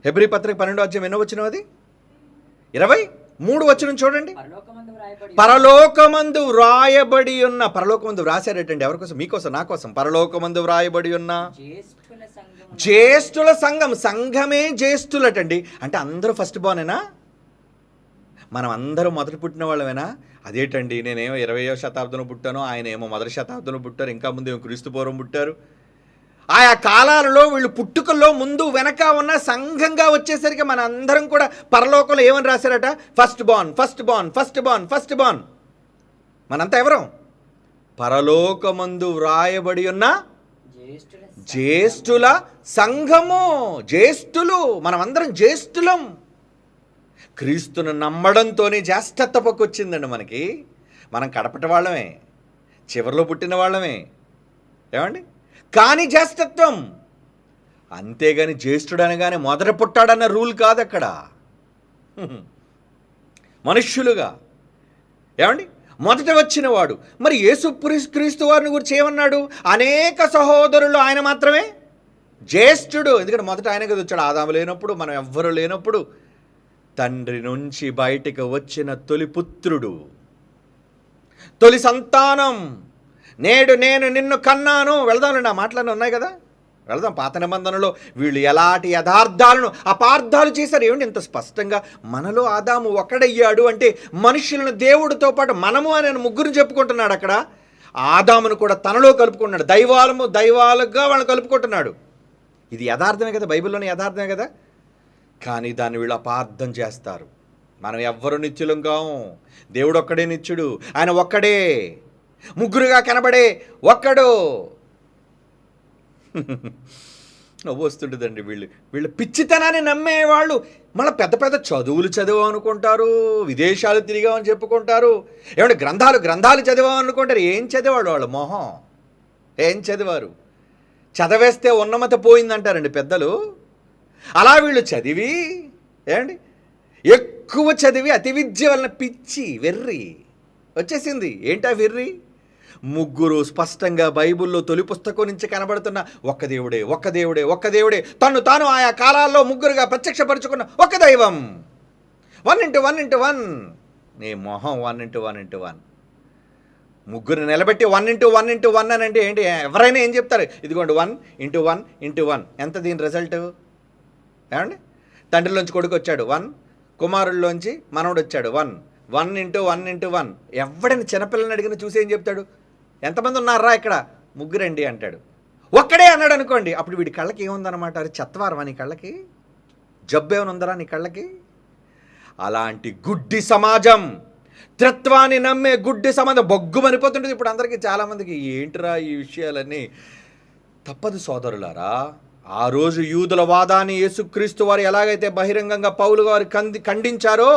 హెబ్రీ పత్రిక 12వ అధ్యాయం ఎన్నో వచనం? అది 23 వచనం చూడండి. పరలోకమందు వ్రాయబడి ఉన్న, పరలోకమందు వ్రాసారటండి ఎవరి కోసం? మీకోసం, నా కోసం. పరలోకమందు వ్రాయబడి ఉన్న జ్యేష్ఠుల సంఘం, సంఘమే జ్యేష్ఠులటండి. అంటే అందరూ ఫస్ట్ బోర్నేనా? మనం అందరూ మొదటి పుట్టిన వాళ్ళమేనా? అదేంటండి, నేనేమో 20వ శతాబ్దంలో పుట్టాను, ఆయన ఏమో మొదటి శతాబ్దంలో పుట్టారు, ఇంకా ముందు ఏమో క్రీస్తు పూర్వం పుట్టారు. ఆయా కాలాలలో వీళ్ళు పుట్టుకల్లో ముందు వెనక ఉన్న సంఘంగా వచ్చేసరికి మన అందరం కూడా పరలోకంలో ఏమని రాశారట? First born, first born, first born, first born. మనంతా ఎవరం? పరలోకమందు వ్రాయబడి ఉన్న జ్యేష్ఠుల సంఘము. జ్యేష్ఠులు, మనమందరం జ్యేష్ఠులం. క్రీస్తును నమ్మడంతోనే జ్యేష్ఠత్వకు వచ్చిందండి మనకి. మనం కడపటి వాళ్ళమే, చివరిలో పుట్టిన వాళ్ళమే, ఏమండి? కానీ జ్యేష్ఠత్వం, అంతేగాని జ్యేష్ఠుడు అనగానే మొదట పుట్టాడన్న రూల్ కాదు అక్కడ. మనుష్యులుగా, ఏమండి, మొదట వచ్చినవాడు. మరి యేసు క్రీస్తు వారిని గురించి ఏమన్నాడు? అనేక సహోదరులు, ఆయన మాత్రమే జ్యేష్ఠుడు. ఎందుకంటే మొదట ఆయన కదా వచ్చాడు. ఆదాము లేనప్పుడు, మనం ఎవ్వరూ లేనప్పుడు తండ్రి నుంచి బయటికి వచ్చిన తొలి పుత్రుడు, తొలి సంతానం. నేడు నేను నిన్ను కన్నాను. వెళదాంలేండి, ఆ మాటలన్నీ ఉన్నాయి కదా, వెళదాం. పాత నిబంధనలో వీళ్ళు ఎలాంటి యథార్థాలను అపార్థాలు చేశారు. ఏమిటి ఇంత స్పష్టంగా మనలో ఆదాము ఒకడయ్యాడు అంటే మనుషులను దేవుడితో పాటు మనము అని ముగ్గురు చెప్పుకుంటున్నాడు. అక్కడ ఆదామును కూడా తనలో కలుపుకుంటున్నాడు. దైవాలుగా వాళ్ళని కలుపుకుంటున్నాడు. ఇది యథార్థమే కదా, బైబిల్లోని యథార్థమే కదా. కానీ దాన్ని వీళ్ళు అపార్థం చేస్తారు. మనం ఎవ్వరు నిత్యులం కాము, దేవుడు ఒక్కడే నిత్యుడు, ఆయన ఒక్కడే, ముగ్గురుగా కనబడే ఒక్కడు. నవ్వు వస్తుంటుందండి. వీళ్ళు పిచ్చితనాన్ని నమ్మేవాళ్ళు మళ్ళీ పెద్ద పెద్ద చదువులు చదివాం అనుకుంటారు, విదేశాలు తిరిగామని చెప్పుకుంటారు, ఏమంటే గ్రంథాలు చదివాం అనుకుంటారు. ఏం చదివాడు వాళ్ళు? మొహం ఏం చదివారు? చదివేస్తే ఉన్నమత పోయిందంటారండి పెద్దలు. అలా వీళ్ళు చదివి, ఏమండి, ఎక్కువ చదివి అతి విద్య వలన పిచ్చి వెర్రి వచ్చేసింది. ఏంటా వెర్రి? ముగ్గురు స్పష్టంగా బైబిల్లో తొలి పుస్తకం నుంచి కనబడుతున్న ఒక్క దేవుడే, ఒక్క దేవుడే, ఒక్క దేవుడే, తను తాను ఆయా కాలాల్లో ముగ్గురుగా ప్రత్యక్షపరుచుకున్న ఒక్క దైవం. 1 into 1 into 1. నీ మొహం 1 into 1 into 1. ముగ్గురు నిలబెట్టి 1 into 1 into 1 అని అంటే ఏంటి? ఎవరైనా ఏం చెప్తారు? ఇదిగోండి 1 into 1 into 1. ఎంత దీని రిజల్ట్? ఏమండి, తండ్రిలోంచి కొడుకు వచ్చాడు 1, కుమారుల్లోంచి మనవడు వచ్చాడు 1. 1 into 1 into 1. ఎవడని చిన్నపిల్లని అడిగిన చూసి ఏం చెప్తాడు? ఎంతమంది ఉన్నారా ఇక్కడ? ముగ్గురండి అంటాడు. ఒక్కడే అన్నాడు అనుకోండి, అప్పుడు వీడి కళ్ళకి ఏముందన్నమాట? అది చెత్తవారమా నీ కళ్ళకి? జబ్బు ఏమైనా ఉందరా నీ కళ్ళకి? అలాంటి గుడ్డి సమాజం, త్రిత్వాన్ని నమ్మే గుడ్డి సంబంధం బొగ్గుమనిపోతుంటుంది ఇప్పుడు అందరికీ. చాలామందికి ఏంటిరా ఈ విషయాలన్నీ. తప్పదు సోదరులారా. ఆ రోజు యూదుల వాదాన్ని యేసుక్రీస్తు వారు ఎలాగైతే బహిరంగంగా పౌలు గారు ఖండించారో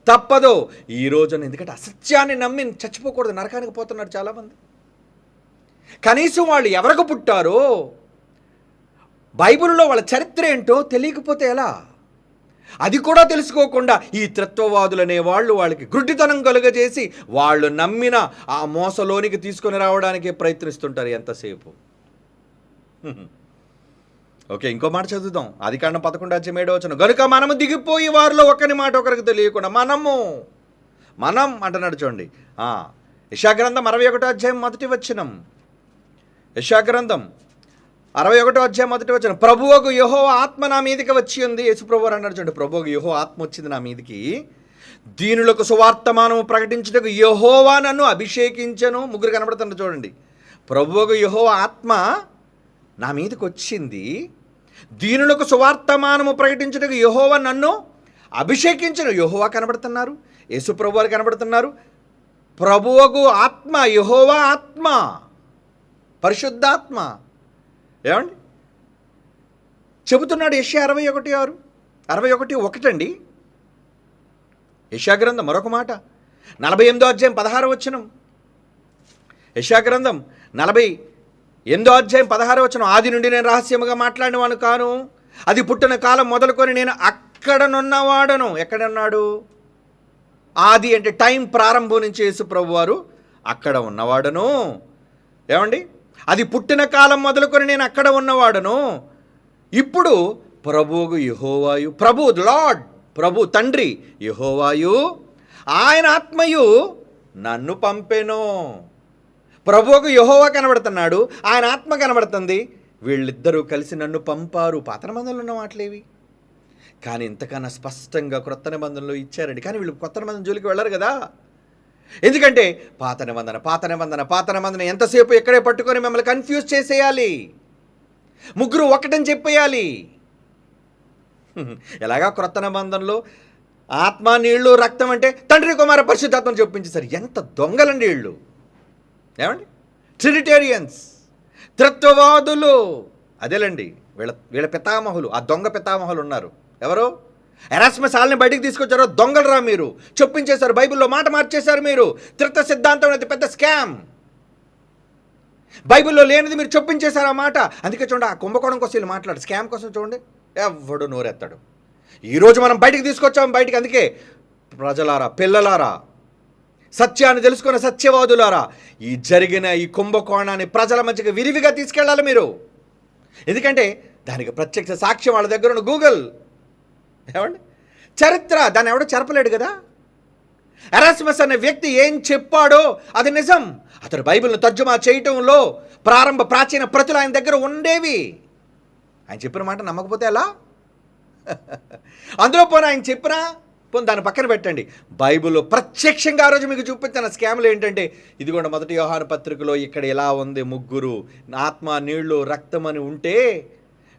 తప్పదు ఈ రోజున. ఎందుకంటే అసత్యాన్ని నమ్మి చచ్చిపోకూడదు, నరకానికి పోతున్నారు చాలామంది. కనీసం వాళ్ళు ఎవరికి పుట్టారో, బైబిల్లో వాళ్ళ చరిత్ర ఏంటో తెలియకపోతే ఎలా? అది కూడా తెలుసుకోకుండా ఈ త్రిత్వవాదులు అనే వాళ్ళకి గుడ్డితనం కలుగజేసి వాళ్ళు నమ్మిన ఆ మోసలోనికి తీసుకొని రావడానికి ప్రయత్నిస్తుంటారు ఎంతసేపు. ఓకే, ఇంకో మాట చదువుదాం. ఆదికాండం 11:7 గనుక మనము దిగిపోయి వారిలో ఒకరి మాట ఒకరికి తెలియకుండా మనం అంటున్నాడు చూడండి. యెషయా గ్రంథం 61:1 యెషయా గ్రంథం 61:1 ప్రభువుకు యెహోవా ఆత్మ నా మీదకి వచ్చి ఉంది. యేసుప్రభు వారు అన్నాడు చూడండి, ప్రభువుకు యెహోవా ఆత్మ వచ్చింది నా మీదకి, దీనులకు సువార్తమానము ప్రకటించుటకు యెహోవా నన్ను అభిషేకించెను. ముగ్గురు కనబడుతున్నారు చూడండి. ప్రభువుకు యెహోవా ఆత్మ నా మీదకి వచ్చింది, దీనులకు సువార్తమానము ప్రకటించుటకు యెహోవా నన్ను అభిషేకించెను. యెహోవా కనబడుతున్నారు, యేసుప్రభు వారు కనబడుతున్నారు. ప్రభువుకు ఆత్మ, యెహోవా ఆత్మ, పరిశుద్ధాత్మ. ఏమండి చెబుతున్నాడు యెషయా 61:1 అండి. యెషయా గ్రంథం మరొక మాట 48:16 యెషయా గ్రంథం 48:16 ఆది నుండి నేను రహస్యముగా మాట్లాడినవాను కాను, అది పుట్టిన కాలం మొదలుకొని నేను అక్కడనున్నవాడను. ఎక్కడున్నాడు? ఆది అంటే టైం ప్రారంభం నుంచి యేసు ప్రభు వారు అక్కడ ఉన్నవాడను. ఏమండి, అది పుట్టిన కాలం మొదలుకొని నేను అక్కడ ఉన్నవాడను. ఇప్పుడు ప్రభువుకు యెహోవాయు, ప్రభు లార్డ్, ప్రభు తండ్రి యెహోవాయు, ఆయన ఆత్మయు నన్ను పంపెను. ప్రభువుకు యెహోవా కనబడుతున్నాడు, ఆయన ఆత్మ కనబడుతుంది. వీళ్ళిద్దరూ కలిసి నన్ను పంపారు. పాత నిబంధనలో ఉన్న మాటలేవి, కానీ ఇంతకన్నా స్పష్టంగా క్రొత్త నిబంధనలు ఇచ్చారండి. కానీ వీళ్ళు కొత్త నిబంధన జోలికి వెళ్ళరు కదా. ఎందుకంటే పాత నిబంధన ఎంతసేపు ఎక్కడే పట్టుకొని మిమ్మల్ని కన్ఫ్యూజ్ చేసేయాలి, ముగ్గురు ఒకటని చెప్పేయాలి. ఎలాగా క్రొత్త నిబంధనలో ఆత్మ, నీళ్లు, రక్తం అంటే తండ్రి, కుమార, పరిశుద్ధాత్మను చెప్పించేశారు. ఎంత దొంగలండి వీళ్ళు. ఏమండి, ట్రినిటేరియన్స్, త్రిత్వవాదులు. అదేలండి వీళ్ళ పితామహులు, ఆ దొంగ పితామహులు ఉన్నారు. ఎవరు? ఎరాస్మస్ వాళ్ళని బయటికి తీసుకొచ్చారో దొంగలరా మీరు, చొప్పించేశారు, బైబిల్లో మాట మార్చేశారు మీరు. త్రిత్వ సిద్ధాంతం అనేది పెద్ద స్కామ్, బైబిల్లో లేనిది మీరు చొప్పించేశారు ఆ మాట. అందుకే చూడండి, ఆ కుంభకోణం కోసం వీళ్ళు మాట్లాడు, స్కామ్ కోసం చూడండి ఎవడు నోరెత్తాడు. ఈరోజు మనం బయటికి తీసుకొచ్చాము బయటికి. అందుకే ప్రజలారా, పిల్లలారా, సత్యాన్ని తెలుసుకున్న సత్యవాదులారా, ఈ జరిగిన ఈ కుంభకోణాన్ని ప్రజల మధ్యకి విరివిగా తీసుకెళ్ళాలి మీరు. ఎందుకంటే దానికి ప్రత్యక్ష సాక్ష్యం వాళ్ళ దగ్గర ఉన్న గూగుల్. ఏమండి, చరిత్ర దాన్ని ఎవడో చెరపలేడు కదా. ఎరాస్మస్ అనే వ్యక్తి ఏం చెప్పాడో అది నిజం. అతడు బైబిల్ను తర్జుమా చేయటంలో ప్రారంభ ప్రాచీన ప్రతులు ఆయన దగ్గర ఉండేవి. ఆయన చెప్పిన మాట నమ్మకపోతే ఎలా? అందులో పోనీ ఆయన చెప్పినా పోనీ దాన్ని పక్కన పెట్టండి. బైబిల్లో ప్రత్యక్షంగా ఆ రోజు మీకు చూపించిన స్కామ్లు ఏంటంటే, ఇది కూడా 1 యోహాను పత్రికలో ఇక్కడ ఎలా ఉంది, ముగ్గురు ఆత్మ, నీళ్లు, రక్తం అని ఉంటే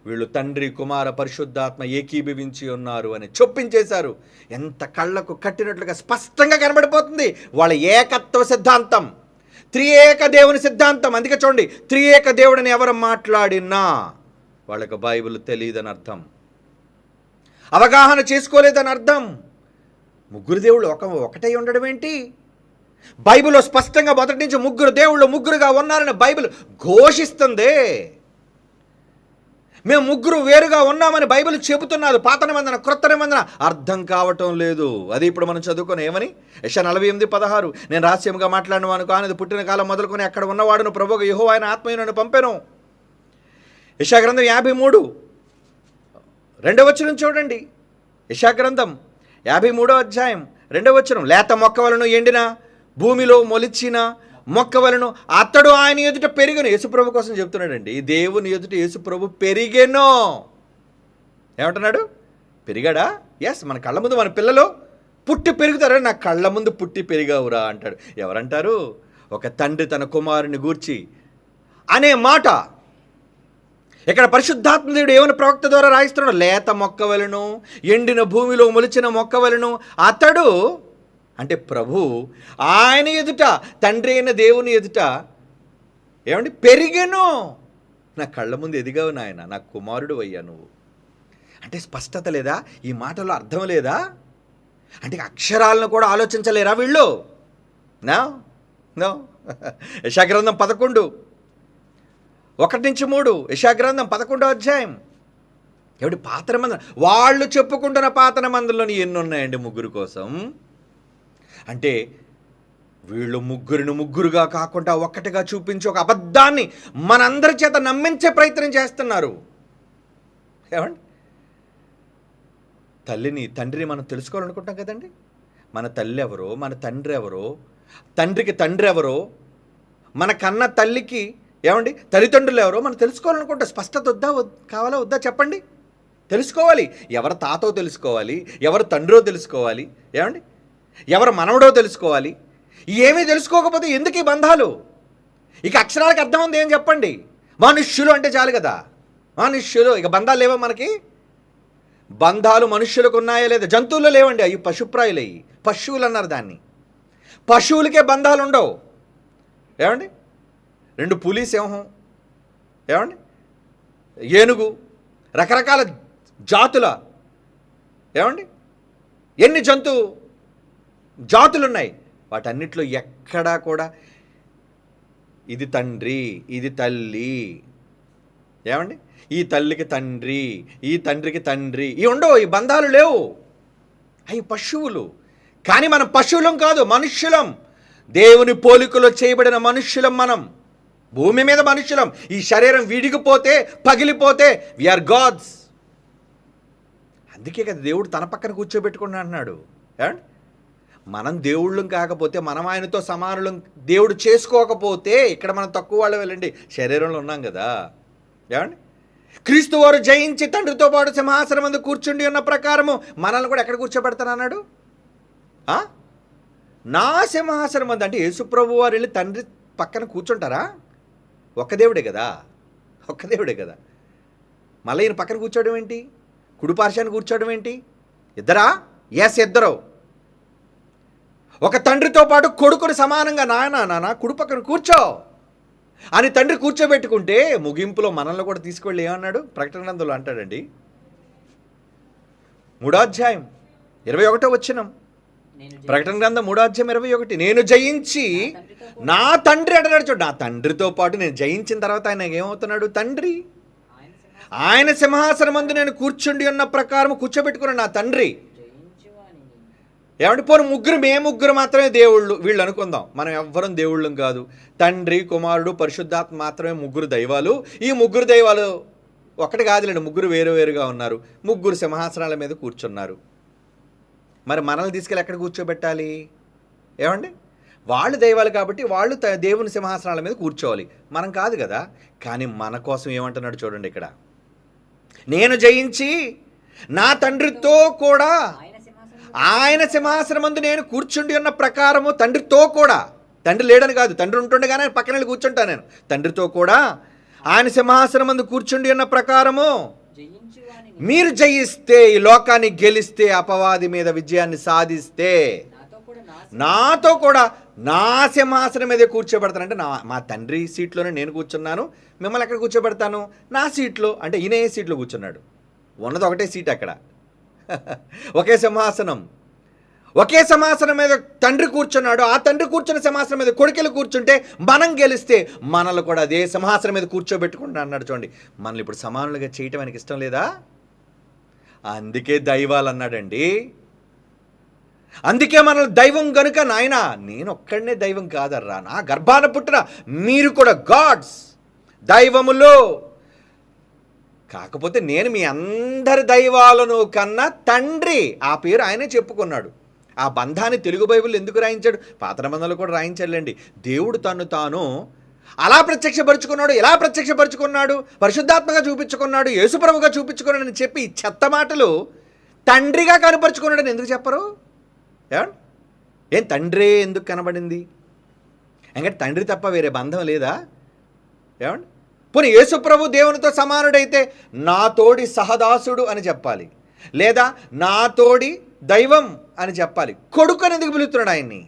వీళ్ళు తండ్రి, కుమార, పరిశుద్ధాత్మ ఏకీభవించి ఉన్నారు అని చొప్పించేశారు. ఎంత కళ్ళకు కట్టినట్లుగా స్పష్టంగా కనబడిపోతుంది వాళ్ళ ఏకత్వ సిద్ధాంతం, త్రియేక దేవుని సిద్ధాంతం. అందుకే చూడండి, త్రియేక దేవుడిని ఎవరు మాట్లాడినా వాళ్ళకి బైబిల్ తెలియదని అర్థం, అవగాహన చేసుకోలేదని అర్థం. ముగ్గురు దేవుళ్ళు ఒకటై ఉండడం ఏంటి? బైబిల్లో స్పష్టంగా మొదటి నుంచి ముగ్గురు దేవుళ్ళు ముగ్గురుగా ఉన్నారని బైబిల్ ఘోషిస్తుంది. మేము ముగ్గురు వేరుగా ఉన్నామని బైబిల్ చెబుతున్నారు. పాత నిబంధన, క్రొత్త నిబంధన అర్థం కావటం లేదు. అది ఇప్పుడు మనం చదువుకొని ఏమని, యెషయా 48:16 నేను రహస్యంగా మాట్లాడినవాను కానిది పుట్టిన కాలం మొదలుకొని అక్కడ ఉన్నవాడును, ప్రభువుకు యెహోవా ఆయన ఆత్మయు నన్ను పంపెను. యెషయా గ్రంథం 53:2 చూడండి. యెషయా గ్రంథం 53:2 లేత మొక్క వలను ఎండిన భూమిలో మొలిచిన మొక్క వలను అతడు ఆయన ఎదుట పెరిగెను. యేసుప్రభు కోసం చెప్తున్నాడండి. దేవుని ఎదుట యేసుప్రభు పెరిగెను. ఏమంటున్నాడు? పెరిగాడా? ఎస్, మన కళ్ళ ముందు మన పిల్లలు పుట్టి పెరుగుతారు. నా కళ్ళ ముందు పుట్టి పెరిగావురా అంటాడు. ఎవరంటారు? ఒక తండ్రి తన కుమారుని గూర్చి అనే మాట ఇక్కడ పరిశుద్ధాత్మ దేవుడు ఏమైనా ప్రవక్త ద్వారా రాయిస్తున్నాడు? లేత మొక్క వలను, ఎండిన భూమిలో మొలిచిన మొక్క వలను అతడు అంటే ప్రభు ఆయన ఎదుట, తండ్రి అయిన దేవుని ఎదుట ఏమండి పెరిగెను. నా కళ్ళ ముందు ఎదిగావు నాయన, నా కుమారుడు అయ్యా నువ్వు. అంటే స్పష్టత లేదా? ఈ మాటలో అర్థం లేదా? అంటే అక్షరాలను కూడా ఆలోచించలేరా వీళ్ళు? No no. యెషయాగ్రంథం 11:1-3, యెషయాగ్రంథం 11వ అధ్యాయం. ఏమిటి పాత నిబంధన, వాళ్ళు చెప్పుకుంటున్న పాత నిబంధనలోని ఎన్ని ఉన్నాయండి ముగ్గురు కోసం? అంటే వీళ్ళు ముగ్గురిని ముగ్గురుగా కాకుండా ఒక్కటిగా చూపించి ఒక అబద్ధాన్ని మనందరి చేత నమ్మించే ప్రయత్నం చేస్తున్నారు. ఏమండి, తండ్రిని మనం తెలుసుకోవాలనుకుంటాం కదండి. మన తల్లి ఎవరో, మన తండ్రి ఎవరో, తండ్రికి తండ్రి ఎవరో, మన కన్న తల్లికి ఏమండి తల్లిదండ్రులు ఎవరో మనం తెలుసుకోవాలనుకుంటే స్పష్టత కావాలా వద్దా చెప్పండి? తెలుసుకోవాలి. ఎవరు తాతో తెలుసుకోవాలి, ఎవరు తండ్రో తెలుసుకోవాలి, ఏమండి ఎవరు మనవడో తెలుసుకోవాలి. ఏమీ తెలుసుకోకపోతే ఎందుకు ఈ బంధాలు? ఇక అక్షరాలకు అర్థం ఉంది ఏం చెప్పండి? మనుష్యులు అంటే చాలు కదా. మనుష్యులు, ఇక బంధాలు లేవా మనకి? బంధాలు మనుష్యులకు ఉన్నాయా లేదా? జంతువులు లేవండి, అవి పశుప్రాయులయ్యి, పశువులు అన్నారు దాన్ని. పశువులకే బంధాలు ఉండవు. ఏమండి, 2 పులి సింహం, ఏమండి ఏనుగు, రకరకాల జాతుల ఏమండి ఎన్ని జాతులు ఉన్నాయి. వాటన్నిటిలో ఎక్కడా కూడా ఇది తండ్రి, ఇది తల్లి, ఏమండి ఈ తల్లికి తండ్రి, ఈ తండ్రికి తండ్రి, ఇవి ఉండవు, ఈ బంధాలు లేవు. అవి పశువులు. కానీ మనం పశువులం కాదు, మనుష్యులం. దేవుని పోలికలో చేయబడిన మనుష్యులం మనం. భూమి మీద మనుష్యులం. ఈ శరీరం విడిగిపోతే, పగిలిపోతే వీఆర్ గాడ్స్. అందుకే కదా దేవుడు తన పక్కన కూర్చోబెట్టుకుని అంటున్నాడు. ఏమండి, మనం దేవుళ్ళం కాకపోతే, మనం ఆయనతో సమానులం దేవుడు చేసుకోకపోతే ఇక్కడ మనం తక్కువ వాళ్ళు వెళ్ళండి, శరీరంలో ఉన్నాం కదా. ఏమండి, క్రీస్తు వారు జయించి తండ్రితో పాటు సింహాసనం ముందు కూర్చుండి ఉన్న ప్రకారము మనల్ని కూడా ఎక్కడ కూర్చోబెడతానన్నాడు? నా సింహాసనం ముందు. అంటే యేసుప్రభు వారు వెళ్ళి తండ్రి పక్కన కూర్చుంటారా? ఒక్క దేవుడే కదా, ఒక్క దేవుడే కదా. మళ్ళీ ఈయన పక్కన కూర్చోవడం ఏంటి? కుడి పార్శ్వాన్ని కూర్చోవడం ఏంటి? ఇద్దరా? ఎస్, ఇద్దరు. ఒక తండ్రితో పాటు కొడుకుని సమానంగా నాన్న కుడి పక్కన కూర్చో అని తండ్రి కూర్చోబెట్టుకుంటే, ముగింపులో మనల్ని కూడా తీసుకువెళ్ళి ఏమన్నాడు? ప్రకటన గ్రంథంలో అంటాడండి, 3వ అధ్యాయం 21వ వచనం. ప్రకటన గ్రంథం 3వ అధ్యాయం 21. నేను జయించి నా తండ్రి అంటున్నాడు చూడు. నా తండ్రితో పాటు నేను జయించిన తర్వాత ఆయన ఏమవుతున్నాడు? తండ్రి. ఆయన సింహాసనం ముందు నేను కూర్చుండి ఉన్న ప్రకారం కూర్చోబెట్టుకున్నాను నా తండ్రి. ఏమంటే పోను ముగ్గురు మాత్రమే దేవుళ్ళు వీళ్ళు అనుకుందాం. మనం ఎవ్వరం దేవుళ్ళం కాదు. తండ్రి, కుమారుడు, పరిశుద్ధాత్మ మాత్రమే ముగ్గురు దైవాలు. ఈ ముగ్గురు దైవాలు ఒకటి కాదులేండి, ముగ్గురు వేరువేరుగా ఉన్నారు. ముగ్గురు సింహాసనాల మీద కూర్చున్నారు. మరి మనల్ని తీసుకెళ్ళి ఎక్కడ కూర్చోబెట్టాలి? ఏమండి, వాళ్ళు దైవాలు కాబట్టి వాళ్ళు దేవుని సింహాసనాల మీద కూర్చోవాలి, మనం కాదు కదా. కానీ మన కోసం ఏమంటున్నాడు చూడండి ఇక్కడ, నేను జయించి నా తండ్రితో కూడా ఆయన సింహాసనం ముందు నేను కూర్చుండి ఉన్న ప్రకారము, తండ్రితో కూడా, తండ్రి లేడని కాదు, తండ్రి ఉంటుండగానే పక్కన వెళ్ళి కూర్చుంటా నేను, తండ్రితో కూడా ఆయన సింహాసనం ముందు కూర్చుండి ఉన్న ప్రకారము మీరు జయిస్తే, ఈ లోకాన్ని గెలిస్తే, అపవాది మీద విజయాన్ని సాధిస్తే నాతో కూడా నా సింహాసనం మీదే కూర్చోబెడతానంటే మా తండ్రి సీట్లోనే నేను కూర్చున్నాను, మిమ్మల్ని ఎక్కడ కూర్చోబెడతాను? నా సీట్లో. అంటే ఈయన ఏ సీట్లో కూర్చున్నాడు? ఉన్నది ఒకటే సీట్ అక్కడ, ఒకే సింహాసనం. ఒకే సింహాసనం మీద తండ్రి కూర్చున్నాడు. ఆ తండ్రి కూర్చున్న సింహాసనం మీద కొడుకులు కూర్చుంటే మనం గెలిస్తే మనల్ని కూడా అదే సింహాసనం మీద కూర్చోబెట్టుకుంటా అన్నాడు చూడండి. మనల్ని ఇప్పుడు సమానులుగా చేయటం ఆయనకి ఇష్టం లేదా? అందుకే దైవాలు అన్నాడండి. అందుకే మనల్ని దైవం గనుక, నాయన నేను ఒక్కడనే దైవం కాదర్రా, నా గర్భాన పుట్టిన మీరు కూడా గాడ్స్, దైవములు. కాకపోతే నేను మీ అందరి దైవాలను కన్నా తండ్రి, ఆ పేరు ఆయనే చెప్పుకున్నాడు. ఆ బంధాన్ని తెలుగు బైబిల్ ఎందుకు రాయించాడు? పాత నిబంధనలు కూడా రాయించాడులేండి. దేవుడు తను తాను అలా ప్రత్యక్షపరుచుకున్నాడు, ఎలా ప్రత్యక్షపరుచుకున్నాడు, పరిశుద్ధాత్మగా చూపించుకున్నాడు, యేసుప్రభుగా చూపించుకున్నాడు అని చెప్పి చెత్త మాటలు తండ్రిగా కనపరుచుకున్నాడని ఎందుకు చెప్పరు? ఏం తండ్రే ఎందుకు కనబడింది? ఎందుకంటే తండ్రి తప్ప వేరే బంధం లేదా? ఏమండి, పోనీ యేసుప్రభు దేవునితో సమానుడైతే నా తోడి సహదాసుడు అని చెప్పాలి, లేదా నా తోడి దైవం అని చెప్పాలి, కొడుకు అని ఎందుకు పిలుస్తున్నాడు ఆయన్ని?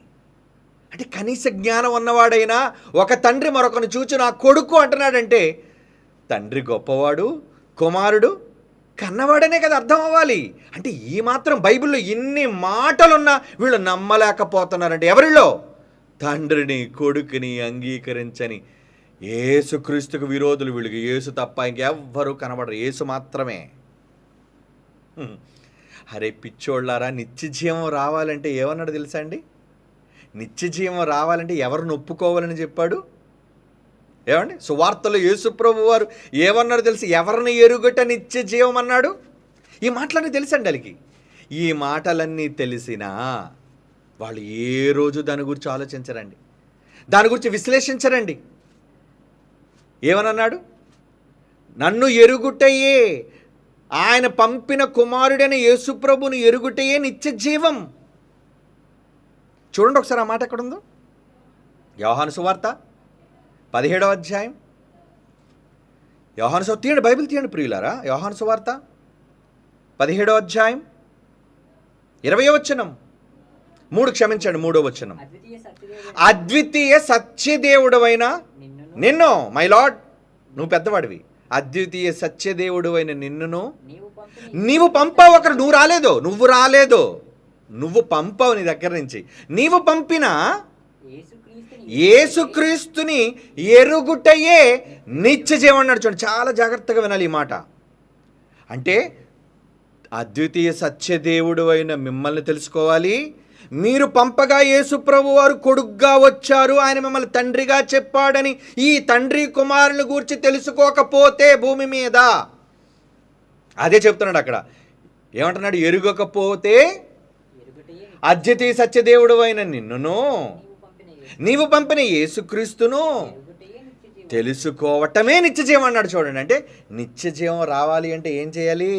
అంటే కనీస జ్ఞానం ఉన్నవాడైనా ఒక తండ్రి మరొకరిని చూచి నా కొడుకు అంటున్నాడంటే తండ్రి గొప్పవాడు, కుమారుడు కన్నవాడనే కదా అర్థం అవ్వాలి. అంటే ఈ మాత్రం బైబిల్లో ఇన్ని మాటలున్నా వీళ్ళు నమ్మలేకపోతున్నారంటే ఎవరిలో? తండ్రిని కొడుకుని అంగీకరించని యేసుక్రీస్తుకు విరోధులు వీళ్ళకి. యేసు తప్ప ఇంకెవ్వరూ కనబడరు, యేసు మాత్రమే. అరే పిచ్చోళ్ళారా, నిత్యజీవం రావాలంటే ఏమన్నాడు తెలుసా అండి? నిత్యజీవం రావాలంటే ఎవరిని ఒప్పుకోవాలని చెప్పాడు? ఏమండి సువార్తలో యేసుప్రభు వారు ఏమన్నాడు తెలుసు? ఎవరిని ఎరుగట నిత్య జీవం అన్నాడు. ఈ మాటలన్నీ తెలుసండి వాళ్ళకి. ఈ మాటలన్నీ తెలిసినా వాళ్ళు ఏ రోజు దాని గురించి ఆలోచించరండి, దాని గురించి విశ్లేషించరండి. ఏమనన్నాడు? నన్ను ఎరుగుటయే, ఆయన పంపిన కుమారుడైన యేసుప్రభుని ఎరుగుటయే నిత్య జీవం. చూడండి ఒకసారి ఆ మాట ఎక్కడుందో. యోహాను సువార్త 17వ అధ్యాయం. యోహాను సువార్త తీయండి, బైబిల్ తీయండి ప్రియులారా. యోహాను సువార్త 17వ అధ్యాయం 20వ వచనం. 3వ వచనం. అద్వితీయ సత్యదేవుడవైన నిన్ను, మై లార్డ్, నువ్వు పెద్దవాడివి, అద్వితీయ సత్యదేవుడైన నిన్నును నీవు పంపావు. ఒకరు నువ్వు రాలేదు, నువ్వు పంపావు నీ దగ్గర నుంచి. నీవు పంపిన యేసుక్రీస్తుని ఎరుగుటయే నిత్య జీవం అన్నాడు. చూడండి, చాలా జాగ్రత్తగా వినాలి ఈ మాట. అంటే అద్వితీయ సత్యదేవుడు అయిన మిమ్మల్ని తెలుసుకోవాలి. మీరు పంపగా యేసుప్రభు వారు కొడుగ్గా వచ్చారు, ఆయన మిమ్మల్ని తండ్రిగా చెప్పాడని ఈ తండ్రి కుమారుని గూర్చి తెలుసుకోకపోతే భూమి మీద, అదే చెప్తున్నాడు అక్కడ. ఏమంటున్నాడు? ఎరుగకపోతే అద్వితీయ సత్యదేవుడు అయిన నిన్నును నీవు పంపిన యేసుక్రీస్తును తెలుసుకోవటమే నిత్యజీవం అన్నాడు. చూడండి, అంటే నిత్యజీవం రావాలి అంటే ఏం చేయాలి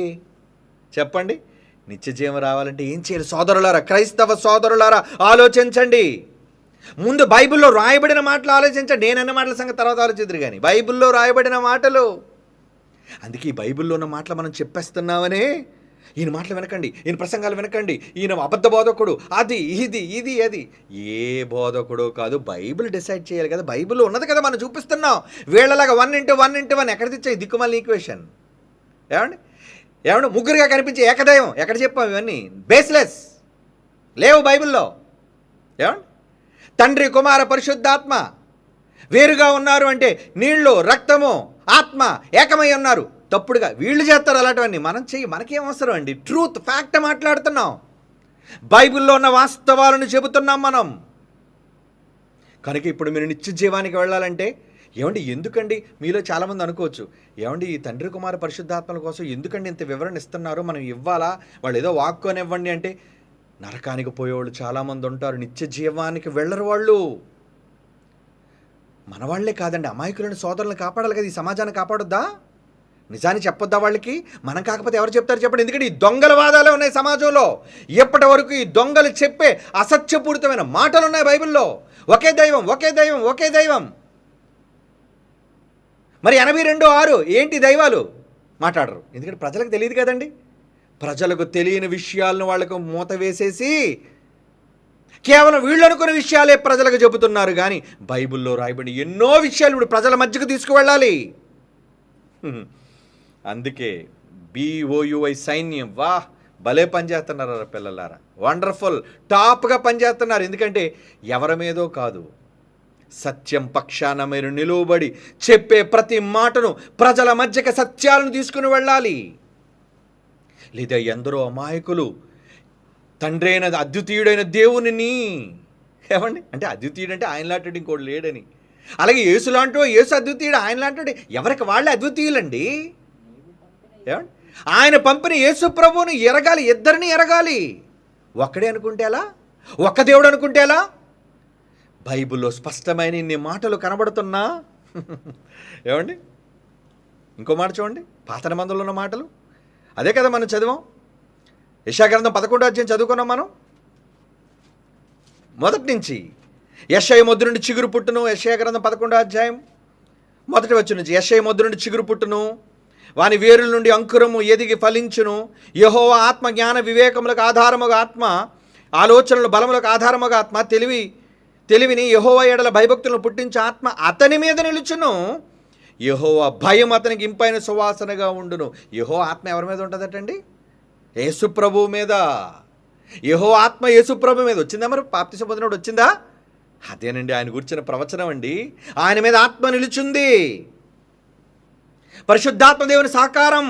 చెప్పండి? నిత్యజీవం రావాలంటే ఏం చేయాలి? సోదరులారా, క్రైస్తవ సోదరులారా, ఆలోచించండి. ముందు బైబిల్లో రాయబడిన మాటలు ఆలోచించండి. నేనన్న మాటల సంగతి తర్వాత ఆలోచిద్దరు కానీ బైబిల్లో రాయబడిన మాటలు. అందుకే ఈ బైబిల్లో ఉన్న మాటలు మనం చెప్పేస్తున్నామనే ఈయన మాటలు వినకండి, ఈయన ప్రసంగాలు వినకండి, ఈయన అబద్ధ బోధకుడు, అది అది. ఏ బోధకుడో కాదు, బైబిల్ డిసైడ్ చేయాలి కదా. బైబిల్లో ఉన్నది కదా మనం చూపిస్తున్నాం. వీళ్ళలాగా 1 ఎక్కడ తెచ్చాయి దిక్కుమాలిన ఈక్వేషన్? ఏమండి ముగ్గురుగా కనిపించే ఏకదైవం ఎక్కడ చెప్పాం? ఇవన్నీ బేస్లెస్, లేవు బైబిల్లో. ఏమండి తండ్రి కుమార పరిశుద్ధాత్మ వేరుగా ఉన్నారు అంటే నీళ్లు రక్తము ఆత్మ ఏకమై ఉన్నారు. తప్పుడుగా వీళ్ళు చేస్తారు అలాంటివన్నీ, మనం చెయ్యి. మనకేం అవసరం అండి? ట్రూత్, ఫ్యాక్ట్ మాట్లాడుతున్నాం, బైబిల్లో ఉన్న వాస్తవాలను చెబుతున్నాం మనం. కనుక ఇప్పుడు మీరు నిత్య జీవానికి వెళ్ళాలంటే ఏమండి ఎందుకండి? మీలో చాలామంది అనుకోవచ్చు, ఏమండి ఈ తండ్రి కుమార పరిశుద్ధాత్మల కోసం ఎందుకండి ఇంత వివరణ ఇస్తున్నారు, మనం ఇవ్వాలా, వాళ్ళు ఏదో వాక్కునివ్వండి అంటే. నరకానికి పోయేవాళ్ళు చాలామంది ఉంటారు, నిత్య జీవానికి వెళ్ళరు వాళ్ళు. మన వాళ్ళే కాదండి, అమాయకులను సోదరులను కాపాడాలి కదా, ఈ సమాజాన్ని కాపాడొద్దా? నిజాన్ని చెప్పొద్దా వాళ్ళకి? మనం కాకపోతే ఎవరు చెప్తారు చెప్పండి? ఎందుకంటే ఈ దొంగల వాదాలే ఉన్నాయి సమాజంలో. ఎప్పటి వరకు ఈ దొంగలు చెప్పే అసత్యపూరితమైన మాటలు ఉన్నాయి బైబిల్లో. ఒకే దైవం, ఒకే దైవం, ఒకే దైవం. మరి 82:6 ఏంటి దైవాలు మాట్లాడరు? ఎందుకంటే ప్రజలకు తెలియదు కదండి. ప్రజలకు తెలియని విషయాలను వాళ్ళకు మూత వేసేసి కేవలం వీళ్ళు అనుకున్న విషయాలే ప్రజలకు చెబుతున్నారు. కానీ బైబిల్లో రాయబడి ఎన్నో విషయాలు ఇప్పుడు ప్రజల మధ్యకు తీసుకువెళ్ళాలి. అందుకే BOUI సైన్యం, వాహ్ భలే పనిచేస్తున్నారు పిల్లలారా, వండర్ఫుల్, టాప్గా పనిచేస్తున్నారు. ఎందుకంటే ఎవరి మీదో కాదు, సత్యం పక్షాన మీరు నిలువబడి చెప్పే ప్రతి మాటను ప్రజల మధ్యకి సత్యాలను తీసుకుని వెళ్ళాలి. లేదా ఎందరో అమాయకులు తండ్రి అయిన అద్వితీయుడైన దేవునిని, ఏమండి అంటే అద్వితీయుడు అంటే ఆయన లాంటి ఇంకోటి లేడని, అలాగే యేసు లాంటి యేసు అద్వితీయుడు, ఆయన లాంటి ఎవరికి వాళ్ళే అద్వితీయులండి. ఏమండి ఆయన పంపిన యేసు ప్రభువును ఎరగాలి, ఇద్దరిని ఎరగాలి. ఒక్కడే అనుకుంటే ఎలా? ఒక్క దేవుడు అనుకుంటే ఎలా? బైబిల్లో స్పష్టమైన ఇన్ని మాటలు కనబడుతున్నా ఏమండి ఇంకో మాట చూడండి, పాత నిబంధనలో ఉన్న మాటలు అదే కదా మనం చదివాం. యెషయా గ్రంథం 11వ అధ్యాయం చదువుకున్నాం మనం మొదటి నుంచి. యెషయా మొద్దు నుండి చిగురు పుట్టును, యెషయా గ్రంథం 11వ అధ్యాయం మొదటి వచనం నుంచి. యెషయా మొద్దు నుండి చిగురు పుట్టును, వాని వేరుల నుండి అంకురము ఎదిగి ఫలించును. యెహోవా ఆత్మ జ్ఞాన వివేకములకు ఆధారముగా ఆత్మ, ఆలోచనలు బలములకు ఆధారముగా ఆత్మ, తెలివిని యెహోవా ఎడల భయభక్తులను పుట్టించే ఆత్మ అతని మీద నిలుచును. యెహోవా భయం అతనికి ఇంపైన సువాసనగా ఉండును. యెహోవా ఆత్మ ఎవరి మీద ఉంటుందటండి? యేసుప్రభువు మీద. యెహోవా ఆత్మ యేసుప్రభు మీద వచ్చిందా? మరి బాప్తిసం పొందినప్పుడు వచ్చిందా? అదేనండి ఆయన గురించిన ప్రవచనం అండి. ఆయన మీద ఆత్మ నిలుచుంది. పరిశుద్ధాత్మ దేవుని సాకారం,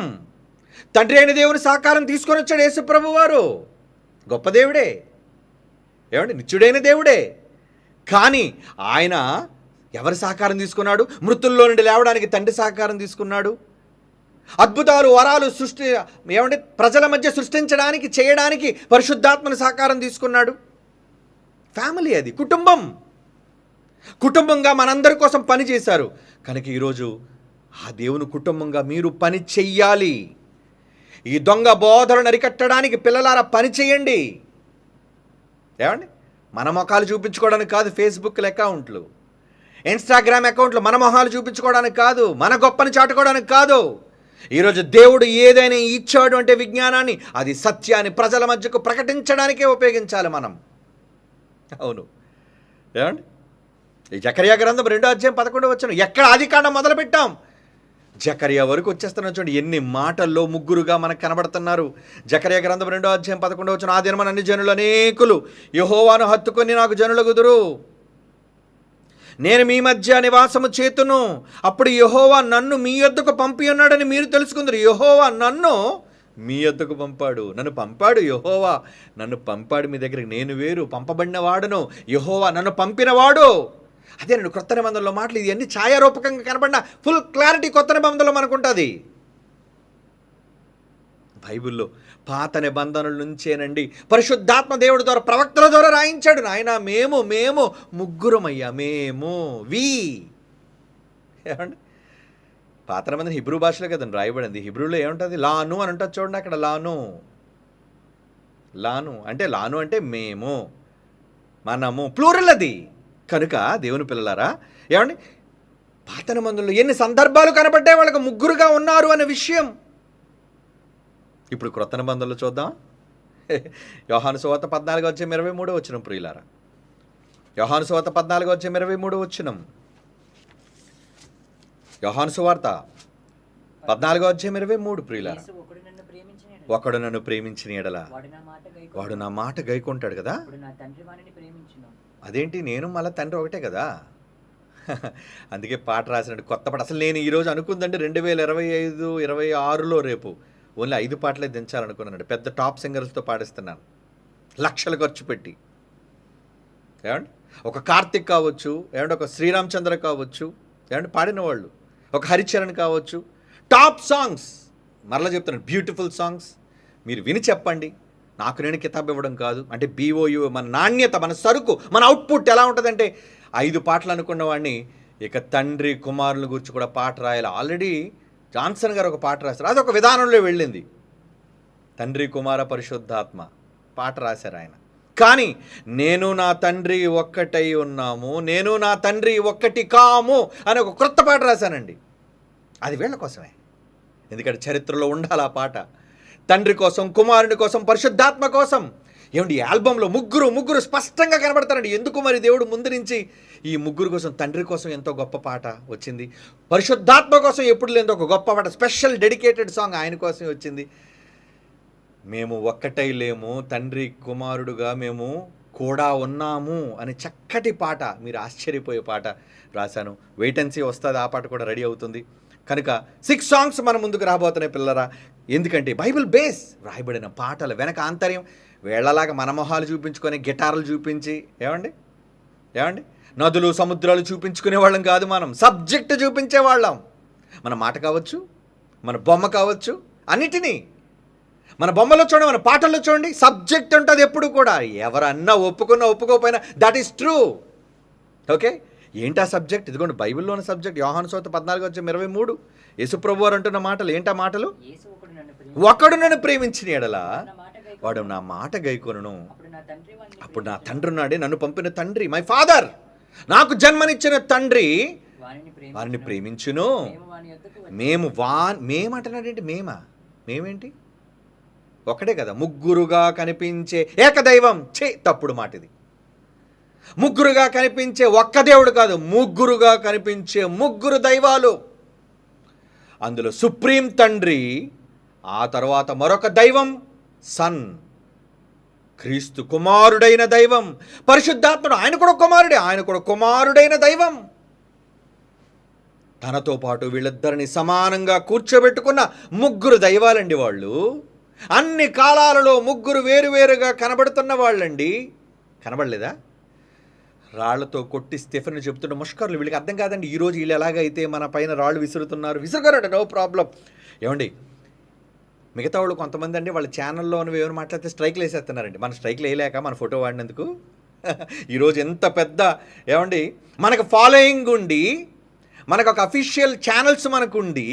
తండ్రి అయిన దేవుని సాకారం తీసుకొని వచ్చాడు యేసుప్రభు వారు. గొప్ప దేవుడే, ఏమండి, నిత్యుడైన దేవుడే. కానీ ఆయన ఎవరి సహకారం తీసుకున్నాడు? మృతుల్లో నుండి లేవడానికి తండ్రి సహకారం తీసుకున్నాడు. అద్భుతాలు, వరాలు ప్రజల మధ్య సృష్టించడానికి, చేయడానికి పరిశుద్ధాత్మని సహకారం తీసుకున్నాడు. ఫ్యామిలీ, అది కుటుంబంగా మనందరి కోసం పని చేశారు. కనుక ఈరోజు ఆ దేవుని కుటుంబంగా మీరు పని చెయ్యాలి. ఈ దొంగ బోధలను అరికట్టడానికి పిల్లలారా పని చేయండి. ఏమండి, మన మొఖాలు చూపించుకోవడానికి కాదు ఫేస్బుక్ అకౌంట్లు, ఇన్స్టాగ్రామ్ అకౌంట్లు, మన మొహాలు చూపించుకోవడానికి కాదు, మన గొప్పని చాటుకోవడానికి కాదు. ఈరోజు దేవుడు ఏదైనా ఇచ్చాడు అంటే విజ్ఞానాన్ని, అది సత్యాన్ని ప్రజల మధ్యకు ప్రకటించడానికే ఉపయోగించాలి మనం. అవును, ఏమండి, ఈ జకర్యా గ్రంథం 2:11 ఎక్కడ ఆదికాండం మొదలు పెట్టాం, జకర్యా వరకు వచ్చేస్తున్నా. చూడండి ఎన్ని మాటల్లో ముగ్గురుగా మనకు కనబడుతున్నారు. జకర్యా గ్రంథం 2:11 ఆ దినమున అన్ని జనులు అనేకులు యెహోవాను హత్తుకొని నాకు జనులగుదురు, నేను మీ మధ్య నివాసము చేతును, అప్పుడు యెహోవా నన్ను మీ యొద్దకు పంపి ఉన్నాడని మీరు తెలుసుకుందరు. యెహోవా నన్ను మీ యొద్దకు పంపాడు, నన్ను పంపాడు యెహోవా, నన్ను పంపాడు మీ దగ్గరికి. నేను వేరు, పంపబడిన వాడును, యెహోవా నన్ను పంపినవాడు. అదే నేను కొత్త నిబంధనలో మాటలు ఇవన్నీ ఛాయారూపకంగా కనబడిన ఫుల్ క్లారిటీ కొత్త నిబంధనలో మనకుంటుంది. బైబిల్లో పాత నిబంధనల నుంచేనండి పరిశుద్ధాత్మ దేవుడి ద్వారా ప్రవక్తల ద్వారా రాయించాడు. నాయన మేము ముగ్గురమయ్యా, ఏమండి, పాత నిబంధన హిబ్రూ భాషలో కదండి రాయబడింది. హిబ్రూలో ఏముంటుంది? లాను అని ఉంటుంది చూడండి. అక్కడ లాను అంటే మేము, మనము, ప్లూరల్ అది. కనుక దేవుని పిల్లలారా, ఏమండి, పాత నిబంధనలో ఎన్ని సందర్భాలు కనబడ్డాయి వాళ్ళకి ముగ్గురుగా ఉన్నారు అనే విషయం. ఇప్పుడు క్రొత్త నిబంధనలు చూద్దాం. యోహాను సువార్త 14:23 ప్రియులారా, యోహాను సువార్త 14:23. యోహాను సువార్త 14:23 ప్రియులారా, ఒకడు నన్ను ప్రేమించిన ఎడల వాడు నా మాట గైకొంటాడు కదా. అదేంటి, నేను మళ్ళీ తండ్రి ఒకటే కదా. అందుకే పాట రాసినట్టు కొత్త పాట. అసలు నేను ఈరోజు అనుకుందండి 2025-26లో రేపు ఓన్లీ 5 పాటలే దించాలనుకున్నాను. పెద్ద టాప్ సింగర్స్తో పాడిస్తున్నాను, లక్షలు ఖర్చు పెట్టి. ఏమండి, ఒక కార్తిక్ కావచ్చు, ఏమంటే ఒక శ్రీరామచంద్ర కావచ్చు, ఏమంటే పాడిన వాళ్ళు, ఒక హరిచరణ్ కావచ్చు, టాప్ సాంగ్స్. మరలా చెప్తున్నాను, బ్యూటిఫుల్ సాంగ్స్. మీరు విని చెప్పండి. నాకు నేను కితాబ్ ఇవ్వడం కాదు. అంటే BOU, మన నాణ్యత, మన సరుకు, మన అవుట్పుట్ ఎలా ఉంటుందంటే 5 పాటలు అనుకున్న వాడిని ఇక తండ్రి కుమారుల గురించి కూడా పాట రాయాలి. ఆల్రెడీ జాన్సన్ గారు ఒక పాట రాశారు, అది ఒక విధానంలో వెళ్ళింది. తండ్రి కుమార పరిశుద్ధాత్మ పాట రాశారు ఆయన. కానీ నేను నా తండ్రి ఒక్కటై ఉన్నాము, నేను నా తండ్రి ఒక్కటి కాము అని ఒక క్రొత్త పాట రాశానండి. అది వీళ్ళ కోసమే, ఎందుకంటే చరిత్రలో ఉండాలి ఆ పాట. తండ్రి కోసం, కుమారుని కోసం, పరిశుద్ధాత్మ కోసం. ఏమండి, ఈ ఆల్బంలో ముగ్గురు స్పష్టంగా కనబడతారండి. ఎందుకు మరి దేవుడు ముందు నుంచి ఈ ముగ్గురు కోసం, తండ్రి కోసం ఎంతో గొప్ప పాట వచ్చింది, పరిశుద్ధాత్మ కోసం ఎప్పుడు లేదో ఒక గొప్ప పాట, స్పెషల్ డెడికేటెడ్ సాంగ్ ఆయన కోసం వచ్చింది. మేము ఒక్కటై లేము, తండ్రి కుమారుడుగా మేము కూడా ఉన్నాము అని చక్కటి పాట, మీరు ఆశ్చర్యపోయే పాట రాశాను. వెయిట్ అండ్ సీ వస్తుంది, ఆ పాట కూడా రెడీ అవుతుంది. కనుక 6 సాంగ్స్ మన ముందుకు రాబోతున్నాయి పిల్లరా. ఎందుకంటే బైబిల్ బేస్ రాయబడిన పాటల వెనక ఆంతర్యం. వేళలాగా మన మొహాలు చూపించుకొని, గిటార్లు చూపించి, ఏమండి నదులు సముద్రాలు చూపించుకునే వాళ్ళం కాదు. మనం సబ్జెక్ట్ చూపించే వాళ్ళం. మన మాట కావచ్చు, మన బొమ్మ కావచ్చు, అన్నిటినీ మన బొమ్మలో చూడండి, మన పాటల్లో చూడండి, సబ్జెక్ట్ ఉంటుంది ఎప్పుడు కూడా. ఎవరన్నా ఒప్పుకున్నా ఒప్పుకోకపోయినా దట్ ఈస్ ట్రూ. ఓకే, ఏంటా సబ్జెక్ట్? ఇదిగోండి బైబిల్లోని సబ్జెక్ట్. యోహాను సువార్త 14:23 యేసుప్రభు వారు అంటున్న మాటలు. ఏంటా మాటలు? ఒకడు నన్ను ప్రేమించిన ఎడల వాడు నా మాట గైకొనును, అప్పుడు నా తండ్రి ఉన్నాడే, నన్ను పంపిన తండ్రి, మై ఫాదర్, నాకు జన్మనిచ్చిన తండ్రి వారిని ప్రేమించును. మేమంటున్నాడేంటి? మేమేంటి? ఒకటే కదా. ముగ్గురుగా కనిపించే ఏకదైవం. తప్పుడు మాట ఇది. ముగ్గురుగా కనిపించే ఒక్క దేవుడు కాదు, ముగ్గురుగా కనిపించే ముగ్గురు దైవాలు. అందులో సుప్రీం తండ్రి, ఆ తర్వాత మరొక దైవం సన్, క్రీస్తు కుమారుడైన దైవం, పరిశుద్ధాత్ముడు, ఆయన కూడా కుమారుడే, ఆయన కూడా కుమారుడైన దైవం. తనతో పాటు వీళ్ళిద్దరిని సమానంగా కూర్చోబెట్టుకున్న ముగ్గురు దైవాలండి వాళ్ళు. అన్ని కాలాలలో ముగ్గురు వేరువేరుగా కనబడుతున్న వాళ్ళండి. కనబడలేదా? రాళ్లతో కొట్టి స్టెఫెన్ చెప్తున్న ముష్కరులు, వీళ్ళకి అర్థం కాదండి. ఈరోజు వీళ్ళు ఎలాగైతే మన పైన రాళ్ళు విసురుతున్నారు, విసురుగారంట, నో ప్రాబ్లం. ఏమండి, మిగతా వాళ్ళు కొంతమంది అండి వాళ్ళ ఛానల్లో ఏమైనా మాట్లాడితే స్ట్రైక్లు వేసేస్తున్నారండి. మన స్ట్రైక్లు వేయలేక మన ఫోటో వాడినందుకు. ఈరోజు ఎంత పెద్ద ఏమండి మనకు ఫాలోయింగ్ ఉండి, మనకు ఒక అఫీషియల్ ఛానల్స్ మనకుండి,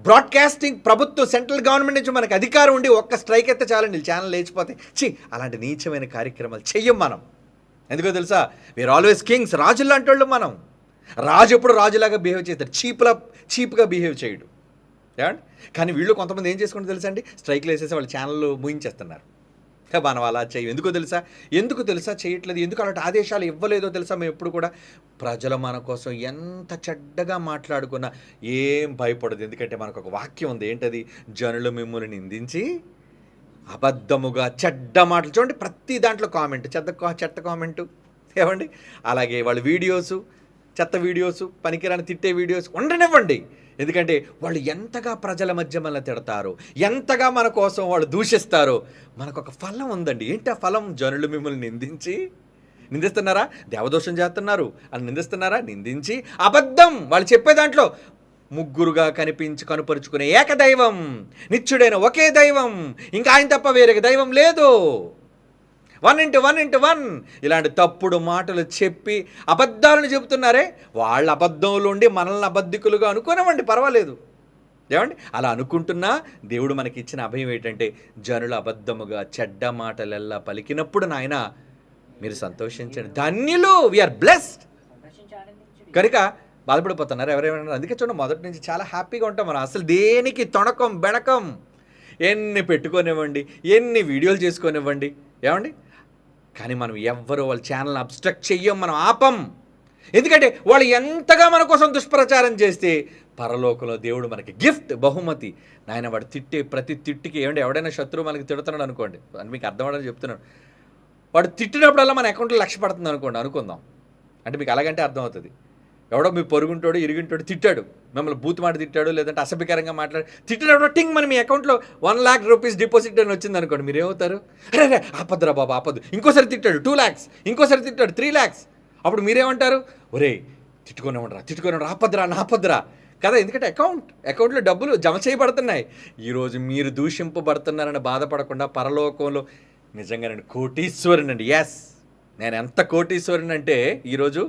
బ్రాడ్కాస్టింగ్ ప్రభుత్వం సెంట్రల్ గవర్నమెంట్ నుంచి మనకు అధికారం ఉండి, ఒక్క స్ట్రైక్ అయితే చాలండి ఛానల్ లేచిపోతే. అలాంటి నీచమైన కార్యక్రమాలు చెయ్యం మనం. ఎందుకో తెలుసా? We are always kings. రాజులు లాంటి వాళ్ళు మనం. రాజు ఎప్పుడు రాజులాగా బిహేవ్ చేస్తారు, చీప్గా బిహేవ్ చేయడు. ఏమండి? కానీ వీళ్ళు కొంతమంది ఏం చేసుకుంటే తెలుసా అండి, స్ట్రైక్లు వేసేసి వాళ్ళ ఛానల్ ముయించేస్తున్నారు. మనం అలా చేయం. ఎందుకు తెలుసా చేయట్లేదు? ఎందుకు అలాంటి ఆదేశాలు ఇవ్వలేదో తెలుసా? మేము ఎప్పుడు కూడా ప్రజలు మన కోసం ఎంత చెడ్డగా మాట్లాడుకున్నా ఏం భయపడదు. ఎందుకంటే మనకు ఒక వాక్యం ఉంది. ఏంటది? జనులు మిమ్మల్ని నిందించి అబద్ధముగా చెడ్డ మాటలు. చూడండి, ప్రతి దాంట్లో కామెంట్, చెత్త కామెంటు. ఏమండి? అలాగే వాళ్ళ వీడియోసు, చెత్త వీడియోసు, పనికిరాని తిట్టే వీడియోస్ ఉండనివ్వండి. ఎందుకంటే వాళ్ళు ఎంతగా ప్రజల మధ్య మనల్ని తిడతారో, ఎంతగా మన కోసం వాళ్ళు దూషిస్తారో, మనకు ఒక ఫలం ఉందండి. ఏంటి ఆ ఫలం? జనులు మిమ్మల్ని నిందిస్తున్నారా? దేవదోషం చేస్తున్నారు అని నిందిస్తున్నారా? నిందించి అబద్ధం వాళ్ళు చెప్పే దాంట్లో ముగ్గురుగా కనుపరుచుకునే ఏకదైవం, నిత్యుడైన ఒకే దైవం, ఇంకా ఆయన తప్ప వేరే దైవం లేదు, 1x1 ఇలాంటి తప్పుడు మాటలు చెప్పి అబద్ధాలను చెబుతున్నారే, వాళ్ళ అబద్ధంలో ఉండి మనల్ని అబద్ధికులుగా అనుకోనివ్వండి, పర్వాలేదు. ఏమండి? అలా అనుకుంటున్నా దేవుడు మనకి ఇచ్చిన అభయం ఏంటంటే, జనులు అబద్ధముగా చెడ్డ మాటలెల్లా పలికినప్పుడు నాయన మీరు సంతోషించండి, ధన్యులు, వీఆర్ బ్లెస్డ్. కనుక బాధపడిపోతున్నారు ఎవరేమైనా. అందుకే చూడండి, మొదటి నుంచి చాలా హ్యాపీగా ఉంటాం మనం. అసలు దేనికి తొణకం బెణకం. ఎన్ని పెట్టుకోనివ్వండి, ఎన్ని వీడియోలు చేసుకోనివ్వండి. ఏమండి? కానీ మనం ఎవ్వరూ వాళ్ళ ఛానల్ని అబ్స్ట్రక్ట్ చెయ్యం, మనం ఆపం. ఎందుకంటే వాళ్ళు ఎంతగా మన కోసం దుష్ప్రచారం చేస్తే పరలోకంలో దేవుడు మనకి గిఫ్ట్, బహుమతి. నాయన వాడు తిట్టే ప్రతి తిట్టికి, ఏమంటే ఎవడైనా శత్రువు మనకి తిడుతున్నాడు అనుకోండి, అని మీకు అర్థమవడానికి చెప్తున్నాను. వాడు తిట్టినప్పుడల్లా మన అకౌంట్లో లక్ష పడుతుంది అనుకుందాం. అంటే మీకు అలాగంటే అర్థమవుతుంది. ఎవడో మీ పొరుగుంటాడు, ఇరిగింటాడు, తిట్టాడు, మిమ్మల్ని బూత్ మాట తిట్టాడు, లేదంటే అసభ్యకరంగా మాట్లాడు, తిట్టినప్పుడు టింగ్ మన మీ అకౌంట్లో 1 lakh rupees డిపాజిట్ అని వచ్చింది అనుకోండి, మీరు ఏమవుతారు? అరే ఆపద్దురా బాబా ఆపద్దు. ఇంకోసారి తిట్టాడు 2 lakhs, ఇంకోసారి తిట్టాడు 3 lakhs. అప్పుడు మీరేమంటారు? ఒరే తిట్టుకోనివ్వరా, ఆపద్దురా కదా. ఎందుకంటే అకౌంట్లో డబ్బులు జమ చేయబడుతున్నాయి. ఈరోజు మీరు దూషింపబడుతున్నారని బాధపడకుండా పరలోకంలో నిజంగా నేను కోటీశ్వరునండి. ఎస్, నేను ఎంత కోటీశ్వరుని అంటే, ఈరోజు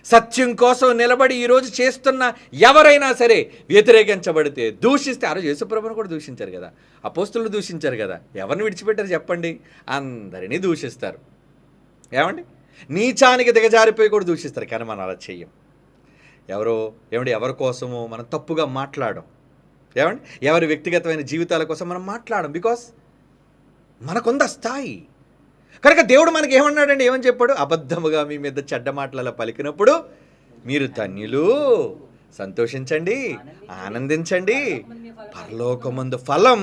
సత్యం కోసం నిలబడి ఈరోజు చేస్తున్న ఎవరైనా సరే వ్యతిరేకించబడితే, దూషిస్తే, ఆ రోజు యేసుప్రభుని కూడా దూషించారు కదా, అపోస్తులు దూషించారు కదా, ఎవరిని విడిచిపెట్టారు చెప్పండి? అందరినీ దూషిస్తారు. ఏమండి? నీచానికి దిగజారిపోయి కూడా దూషిస్తారు. కానీ మనం అలా చెయ్యం. ఎవరి కోసమో మనం తప్పుగా మాట్లాడడం. ఏమండి? ఎవరి వ్యక్తిగతమైన జీవితాల కోసం మనం మాట్లాడడం. బికాస్ మనకుంద స్థాయి. కనుక దేవుడు మనకి ఏమన్నాడండి? ఏమని చెప్పాడు? అబద్ధముగా మీ మీద చెడ్డ మాటలలో పలికినప్పుడు మీరు ధన్యులు, సంతోషించండి, ఆనందించండి, పరలోకమందు ఫలం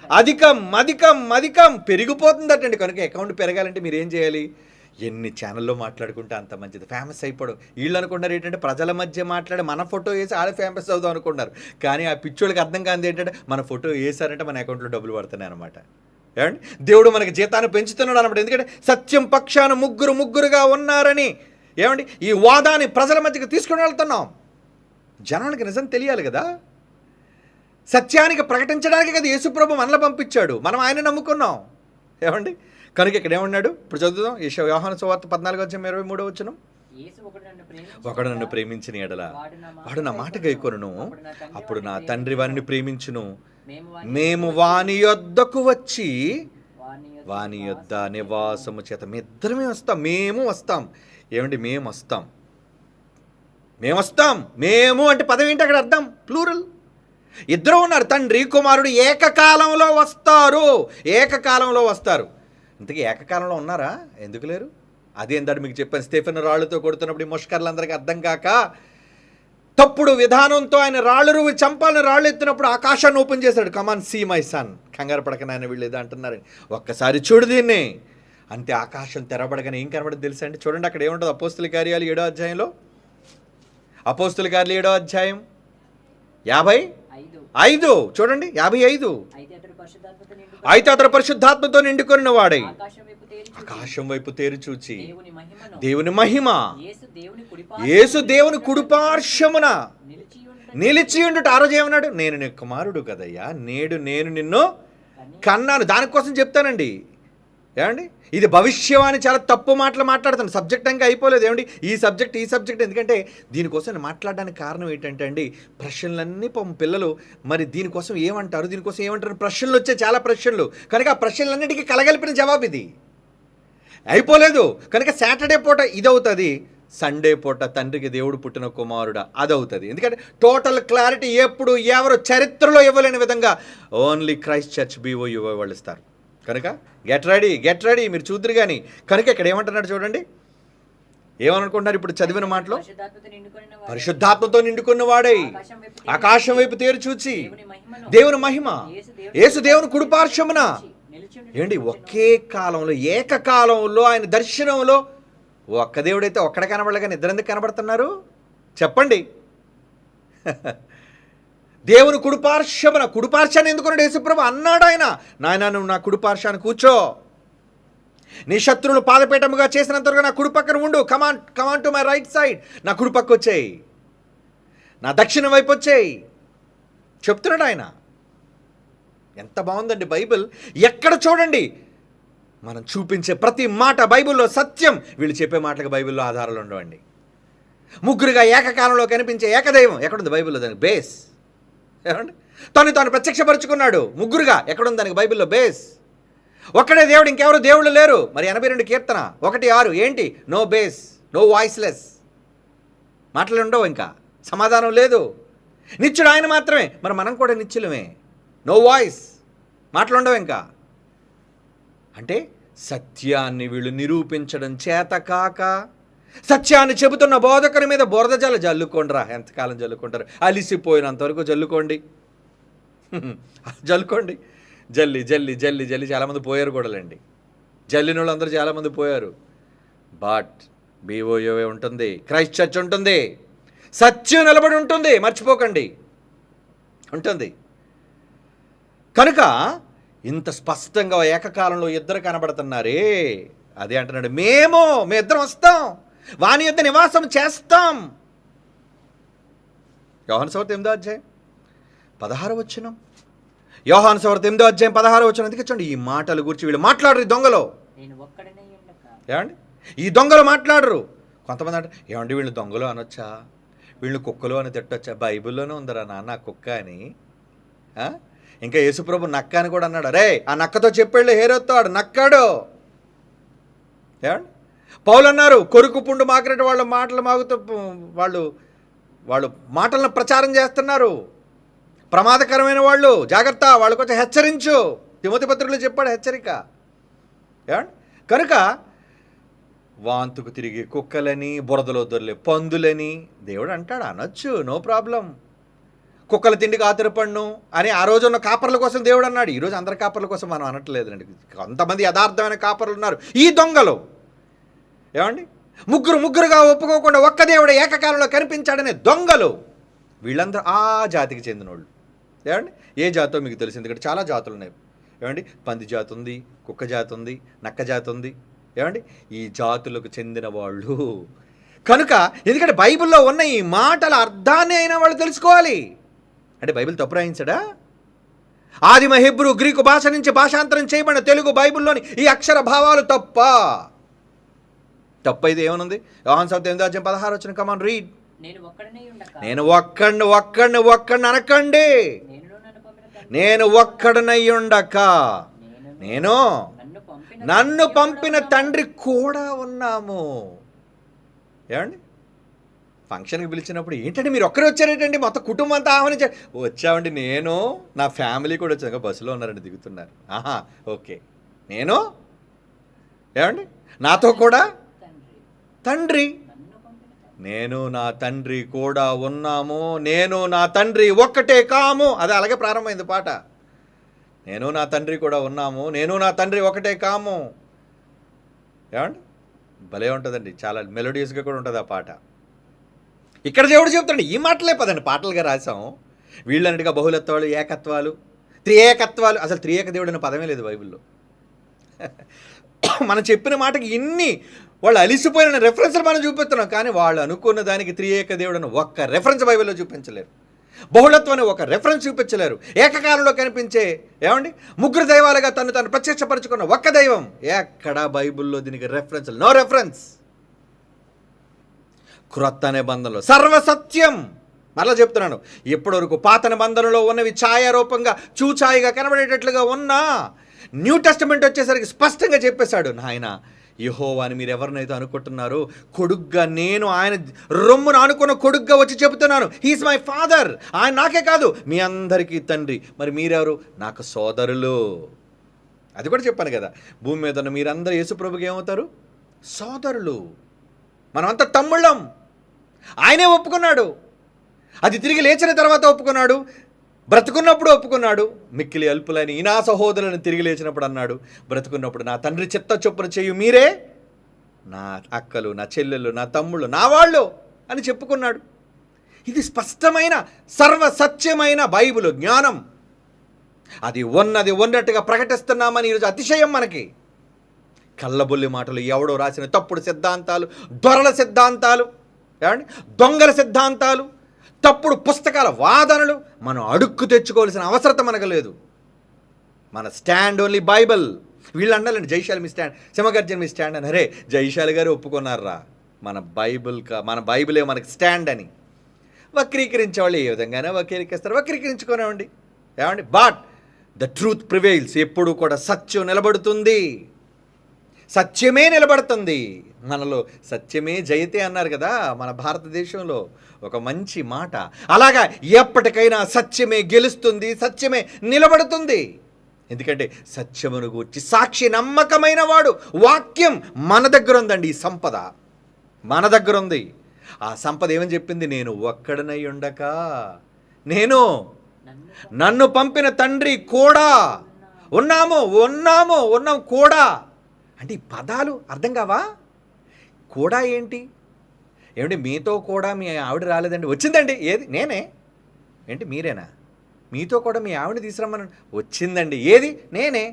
అధికం పెరిగిపోతుందటండి. కనుక అకౌంట్ పెరగాలంటే మీరు ఏం చేయాలి? ఎన్ని ఛానల్లో మాట్లాడుకుంటే అంత మంచిది, ఫేమస్ అయిపోవడం. వీళ్ళు అనుకుంటారు ఏంటంటే, ప్రజల మధ్య మాట్లాడి మన ఫోటో వేసి ఆడ ఫేమస్ అవుదాం అనుకుంటున్నారు. కానీ ఆ పిచ్చోళ్ళకి అర్థం కాదు ఏంటంటే, మన ఫోటో వేసారంటే మన అకౌంట్లో డబ్బులు పడుతున్నాయి అనమాట. ఏమండి? దేవుడు మనకి జీతాన్ని పెంచుతున్నాడు అనమాట. ఎందుకంటే సత్యం పక్షాన ముగ్గురుగా ఉన్నారని, ఏమండి, ఈ వాదాన్ని ప్రజల మధ్యకి తీసుకుని వెళ్తున్నాం. జనానికి నిజం తెలియాలి కదా, సత్యానికి ప్రకటించడానికి కదా యేసుప్రభు మనల్ని పంపించాడు. మనం ఆయన నమ్ముకున్నాం. ఏమండి? కనుక ఇక్కడ ఏమన్నాడు? ఇప్పుడు చదువుదాం. యోహాను సువార్త 14:23. ఒకడు నన్ను ప్రేమించిన ఎడల వాడు నా మాట గైకొనును, అప్పుడు నా తండ్రి వారిని ప్రేమించును, మేము వాని యొద్దకు వచ్చి వాని యొద్ద నివాసము చేత. మేము వస్తాం. ఏమండి? మేము వస్తాం. మేము వస్తాం. మేము అంటే పదం ఏంటి అక్కడ అర్థం? ప్లూరల్. ఇద్దరు ఉన్నారు, తండ్రి కుమారుడు ఏకకాలంలో వస్తారు. ఏకకాలంలో వస్తారు. ఇంతకీ ఏకకాలంలో ఉన్నారా? ఎందుకు లేరు? అదే ఇందాక మీకు చెప్పాను, స్టెఫెన్ రాళ్ళతో కొడుతున్నప్పుడు ఈ ముష్కర్లందరికీ అర్థం కాక తప్పుడు విధానంతో ఆయన రాళ్ళు రువ్వి చంపాలని రాళ్ళు ఎత్తినప్పుడు ఆకాశాన్ని ఓపెన్ చేశాడు. కమాన్ సీ మై సన్, కంగారు పడక నాయన వీళ్ళు ఏదో అంటున్నారు, ఒక్కసారి చూడు దీన్ని. అంతే, ఆకాశం తెరబడగానే ఏం కనబడదు తెలుసా అండి? చూడండి అక్కడ ఏముంటుంది? అపోస్తుల కార్యాలు 7వ అధ్యాయంలో, అపోస్తుల కార్యాలు 7వ అధ్యాయం 55 చూడండి, 55. అయితే అతడు పరిశుద్ధాత్మతో నిండుకొనిన వాడై ఆకాశం వైపు తేరి చూచి దేవుని మహిమ, యేసు దేవుని కుడిపార్శ్వమున నిలిచియుండుట. ఆ రోజు ఏమన్నాడు? నేను నీ కుమారుడు కదయ్యా, నేడు నేను నిన్ను కన్నాను. దానికోసం చెప్తానండి. ఏమండి, ఇది భవిష్యవాణి చాలా తప్పు మాటలు మాట్లాడుతాను. సబ్జెక్ట్ ఇంకా అయిపోలేదు. ఏమండి, ఈ సబ్జెక్ట్ ఎందుకంటే దీనికోసం నేను మాట్లాడడానికి కారణం ఏంటంటే అండి, ప్రశ్నలన్నీ పిల్లలు మరి దీనికోసం ఏమంటారు ప్రశ్నలు వచ్చే, చాలా ప్రశ్నలు. కనుక ఆ ప్రశ్నలన్నిటికీ కలగలిపిన జవాబు ఇది. అయిపోలేదు కనుక సాటర్డే పూట ఇదవుతుంది, సండే పూట తండ్రికి దేవుడు పుట్టిన కుమారుడా అదవుతుంది. ఎందుకంటే టోటల్ క్లారిటీ ఎప్పుడు ఎవరు చరిత్రలో ఇవ్వలేని విధంగా ఓన్లీ క్రైస్ట్ చర్చ్ BOU వాళ్ళు ఇస్తారు. కనుక గెట్ రెడీ మీరు చూద్దరు కానీ. కనుక ఇక్కడ ఏమంటున్నాడు చూడండి, ఏమనుకుంటున్నారు ఇప్పుడు చదివిన మాటలో? పరిశుద్ధాత్మతో నిండుకున్న వాడై ఆకాశం వైపు తేరు చూచి దేవుని మహిమ, యేసు దేవుని కుడిపార్శ్వమున. ఏంటి, ఒకే కాలంలో ఏకకాలంలో ఆయన దర్శనంలో ఒక్క దేవుడైతే ఒక్కడ కనబడలే కానీ ఇద్దరు ఎందుకు కనబడుతున్నారు చెప్పండి? దేవుని కుడిపార్శ్వాన్ని ఎందుకున్నాడు యేసుప్రభు? అన్నాడు ఆయన, నాయన నువ్వు నా కుడిపార్శ్వాన్ని కూర్చో, నీ శత్రువులు పాదపీఠముగా చేసినంతవరకు నా కుడి పక్కన ఉండు. Come on to my right side, నా కుడి పక్క వచ్చేయి, నా దక్షిణం వైపు వచ్చేయి చెప్తున్నాడు ఆయన. ఎంత బాగుందండి బైబిల్. ఎక్కడ చూడండి మనం చూపించే ప్రతి మాట బైబిల్లో సత్యం. వీళ్ళు చెప్పే మాటలకు బైబిల్లో ఆధారాలు ఉండవండి. ముగ్గురుగా ఏకకాలంలో కనిపించే ఏకదైవం ఎక్కడుంది బైబిల్లో? దానికి బేస్ ఏమండి? తాను ప్రత్యక్షపరుచుకున్నాడు ముగ్గురుగా, ఎక్కడుంది దానికి బైబిల్లో బేస్? ఒక్కడే దేవుడు, ఇంకెవరు దేవుళ్ళు లేరు. మరి 82 కీర్తన 1:6 ఏంటి? No base, no voiceless. మాటలు ఉండవు, ఇంకా సమాధానం లేదు. నిత్యుడు ఆయన మాత్రమే, మరి మనం కూడా నిత్యులమే. నో వాయిస్, మాటలు ఉండవు ఇంకా. అంటే సత్యాన్ని వీళ్ళు నిరూపించడం చేత కాక, సత్యాన్ని చెబుతున్న బోధకుని మీద బురద జల్లుకోండిరా. ఎంతకాలం జల్లుకుంటారు? అలిసిపోయినంతవరకు జల్లుకోండి, జల్లుకోండి. జల్లి చాలామంది పోయారు కూడాలండి. జల్లిన వాళ్ళు అందరూ చాలామంది పోయారు. బట్ BOU ఉంటుంది, క్రైస్ట్ చర్చ్ ఉంటుంది, సత్యం నిలబడి ఉంటుంది, మర్చిపోకండి, ఉంటుంది. కనుక ఇంత స్పష్టంగా ఏకకాలంలో ఇద్దరు కనబడుతున్నారే. అదే అంటున్నాడు, మేము ఇద్దరం వస్తాం, వాని యొద్ద నివాసం చేస్తాం. యోహాను సువార్త 8వ అధ్యాయం 16వ వచనం. యోహాను సువార్త 8వ అధ్యాయం 16వ వచనం. అందుకే చూడండి, ఈ మాటల గురించి వీళ్ళు మాట్లాడరు. ఈ దొంగలు ఏమండి, ఈ దొంగలు మాట్లాడరు. కొంతమంది అంటారు, ఏమండి వీళ్ళు దొంగలు అనొచ్చా, వీళ్ళు కుక్కలు అని తిట్టొచ్చా? బైబిల్లోనే ఉందరా నాన్న కుక్క అని. ఇంకా యేసుప్రభు నక్క అని కూడా అన్నాడు. అరే ఆ నక్కతో చెప్పాడు, హేరోతో ఆడు నక్కాడు. ఏమండి, పౌలు అన్నారు, కొరుకు పుండు మాకినట్టు వాళ్ళ మాటలు మాగుతూ వాళ్ళు మాటలను ప్రచారం చేస్తున్నారు, ప్రమాదకరమైన వాళ్ళు, జాగ్రత్త, వాళ్ళ కొంచెం హెచ్చరించు. తిమోతి పత్రికలో చెప్పాడు హెచ్చరిక. ఏమండి, కనుక వాంతుకు తిరిగి కుక్కలని, బురదలో దొర్లే పందులని దేవుడు అంటాడు, అనొచ్చు, నో ప్రాబ్లం. కుక్కల తిండికి ఆతురపడ్ను అని ఆ రోజు ఉన్న కాపర్ల కోసం దేవుడు అన్నాడు. ఈరోజు అందరి కాపర్ల కోసం మనం అనట్లేదండి. కొంతమంది యథార్థమైన కాపర్లు ఉన్నారు. ఈ దొంగలు ఏమండి, ముగ్గురుగా ఒప్పుకోకుండా ఒక్క దేవుడు ఏకకాలంలో కనిపించాడనే దొంగలు, వీళ్ళందరూ ఆ జాతికి చెందిన వాళ్ళు. ఏమండి, ఏ జాతో మీకు తెలిసింది, ఇక్కడ చాలా జాతులు ఉన్నాయి. ఏమండి, పంది జాతి ఉంది, కుక్క జాతి ఉంది, నక్క జాతి ఉంది. ఏమండి, ఈ జాతులకు చెందిన వాళ్ళు. కనుక ఎందుకంటే బైబిల్లో ఉన్న ఈ మాటల అర్థాన్ని అయినా వాళ్ళు తెలుసుకోవాలి. అంటే బైబిల్ తప్పు రాయించడా? ఆదిమ హెబ్రూ గ్రీకు భాష నుంచి భాషాంతరం చేయబడిన తెలుగు బైబిల్లోని ఈ అక్షర భావాలు తప్పైతే ఏమనుంది? యోహాను సువార్త 8వ అధ్యాయం 16వ వచనం. కమాన్ రీడ్. నేను ఒక్కడిని అనకండి, నేను ఒక్కడినై ఉండక నేను నన్ను పంపిన తండ్రి కూడా ఉన్నాము. ఏమండి, ఫంక్షన్కి పిలిచినప్పుడు ఏంటంటే మీరు ఒక్కరే వచ్చారేంటండి, మొత్తం కుటుంబం అంతా ఆహ్వానించారు. వచ్చామండి, నేను నా ఫ్యామిలీ కూడా వచ్చాను. బస్సులో ఉన్నారండి, దిగుతున్నారు. ఆహా, ఓకే. నేను ఏమండి, నాతో కూడా తండ్రి, నేను నా తండ్రి కూడా ఉన్నాము, నేను నా తండ్రి ఒక్కటే కాము. అదే అలాగే ప్రారంభమైంది పాట. నేను నా తండ్రి కూడా ఉన్నాము, నేను నా తండ్రి ఒకటే కాము. ఏమండి, భలే ఉంటుందండి, చాలా మెలోడియస్గా కూడా ఉంటుంది ఆ పాట. ఇక్కడ దేవుడు చెప్తాడు, ఈ మాటలే పదండి పాటలుగా రాసాం. వీళ్ళన్నట్టుగా బహుళత్వాలు, ఏకత్వాలు, త్రియేకత్వాలు. అసలు త్రియేక దేవుడు అనే పదమే లేదు బైబిల్లో. మనం చెప్పిన మాటకి ఇన్ని వాళ్ళు అలిసిపోయిన రెఫరెన్స్లు మనం చూపిస్తున్నాం, కానీ వాళ్ళు అనుకున్న దానికి త్రియేక దేవుడు ఒక్క రెఫరెన్స్ బైబిల్లో చూపించలేరు. బహుళత్వాన్ని ఒక రెఫరెన్స్ చూపించలేరు. ఏకకాలంలో కనిపించే ఏమండి ముగ్గురు దైవాలుగా తను ప్రత్యక్షపరచుకున్న ఒక్క దైవం ఎక్కడా బైబిల్లో దీనికి రెఫరెన్స్, నో రెఫరెన్స్. క్రొత్త నిబంధనలో సర్వసత్యం. మరలా చెప్తున్నాను, ఇప్పటివరకు పాత నిబంధనలో ఉన్నవి ఛాయారూపంగా చూచాయిగా కనబడేటట్లుగా ఉన్నా న్యూ టెస్టమెంట్ వచ్చేసరికి స్పష్టంగా చెప్పేశాడు, నాయన యెహోవా అని మీరు ఎవరినైతే అనుకుంటున్నారో కొడుగ్గా నేను ఆయన రొమ్మును అనుకున్న కొడుగ్గా వచ్చి చెబుతున్నాను. He is my father. ఆయన నాకే కాదు మీ అందరికీ తండ్రి. మరి మీరెవరు? నాకు సోదరులు. అది కూడా చెప్పాను కదా, భూమి మీద ఉన్న మీరందరూ యేసుప్రభుకి ఏమవుతారు? సోదరులు. మనమంతా తమ్ముళ్ళం. ఆయనే ఒప్పుకున్నాడు. అది తిరిగి లేచిన తర్వాత ఒప్పుకున్నాడు, బ్రతుకున్నప్పుడు ఒప్పుకున్నాడు. మిక్కిలి అల్పులని ఈ నా సహోదరులను తిరిగి లేచినప్పుడు అన్నాడు. బ్రతుకున్నప్పుడు నా తండ్రి చిత్త చొప్పున చేయు మీరే నా అక్కలు, నా చెల్లెళ్ళు, నా తమ్ముళ్ళు, నా వాళ్ళు అని చెప్పుకున్నాడు. ఇది స్పష్టమైన సర్వసత్యమైన బైబిల్ జ్ఞానం. అది ఉన్నది ఉన్నట్టుగా ప్రకటిస్తున్నామని ఈరోజు అతిశయం మనకి. కళ్ళబొల్లి మాటలు, ఎవడో రాసిన తప్పుడు సిద్ధాంతాలు, దొరల సిద్ధాంతాలు, ఏమండి దొంగల సిద్ధాంతాలు, తప్పుడు పుస్తకాల వాదనలు మనం అడుక్కు తెచ్చుకోవాల్సిన అవసరం మనకు లేదు. మన స్టాండ్ ఓన్లీ బైబిల్. వీళ్ళు అన్నారండి జైశాలి మీ స్టాండ్, సింహగర్జన్ మీ స్టాండ్ అని. అరే జైశాలి గారు ఒప్పుకున్నారా మన బైబిలే మనకి స్టాండ్ అని. వక్రీకరించే వాళ్ళు ఏ విధంగానే వక్రీకరిస్తారు, వక్రీకరించుకోనివ్వండి ఏమండి. But the truth prevails. ఎప్పుడు కూడా సత్యం నిలబడుతుంది, సత్యమే నిలబడుతుంది. మనలో సత్యమే జయతే అన్నారు కదా మన భారతదేశంలో, ఒక మంచి మాట. అలాగా ఎప్పటికైనా సత్యమే గెలుస్తుంది, సత్యమే నిలబడుతుంది. ఎందుకంటే సత్యమును గూర్చి సాక్షి నమ్మకమైన వాడు. వాక్యం మన దగ్గర ఉందండి, ఈ సంపద మన దగ్గర ఉంది. ఆ సంపద ఏమని చెప్పింది? నేను ఒక్కడనై ఉండక నన్ను పంపిన తండ్రి కూడా ఉన్నాం కూడా. అంటే ఈ పదాలు అర్థం కావా? కూడా ఏంటి? ఏమంటే మీతో కూడా మీ ఆవిడ రాలేదండి, వచ్చిందండి. ఏది? నేనే. ఏంటి మీరేనా? మీతో కూడా మీ ఆవిడని తీసుకురమ్మని వచ్చిందండి. ఏది? నేనే.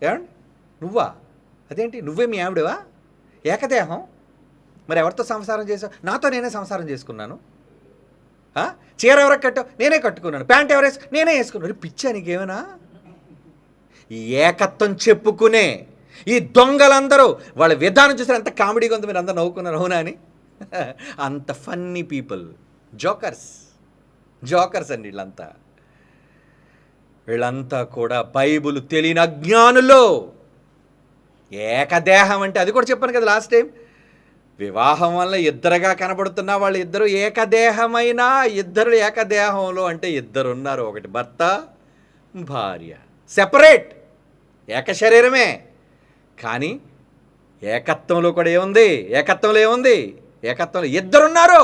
ఏమండి నువ్వా? అదేంటి నువ్వే మీ ఆవిడవా? ఏకదేహం. మరి ఎవరితో సంసారం చేసావు? నాతో నేనే సంసారం చేసుకున్నాను. చీర ఎవరికి కట్టావు? నేనే కట్టుకున్నాను. ప్యాంట్ ఎవరేసి? నేనే వేసుకున్నాను. పిచ్చా నీకేమైనా? ఈ ఏకత్వం చెప్పుకునే ఈ దొంగలందరూ వాళ్ళ విధానం చూసారు ఎంత కామెడీగా ఉంది. మీరు అందరూ నవ్వుకున్నారు అవునా అని. అంత ఫన్నీ పీపుల్, జోకర్స్ అండి వీళ్ళంతా కూడా బైబిల్ తెలియని అజ్ఞానులు. ఏకదేహం అంటే అది కూడా చెప్పాను కదా లాస్ట్ టైం. వివాహం వల్ల ఇద్దరుగా కనబడుతున్న వాళ్ళు ఇద్దరు ఏకదేహమైన, ఇద్దరు ఏకదేహంలో అంటే ఇద్దరు ఉన్నారు. ఒకటి భర్త, భార్య, సెపరేట్, ఏక శరీరమే. కానీ ఏకత్వంలో కూడా ఏముంది? ఏకత్వంలో ఇద్దరున్నారు,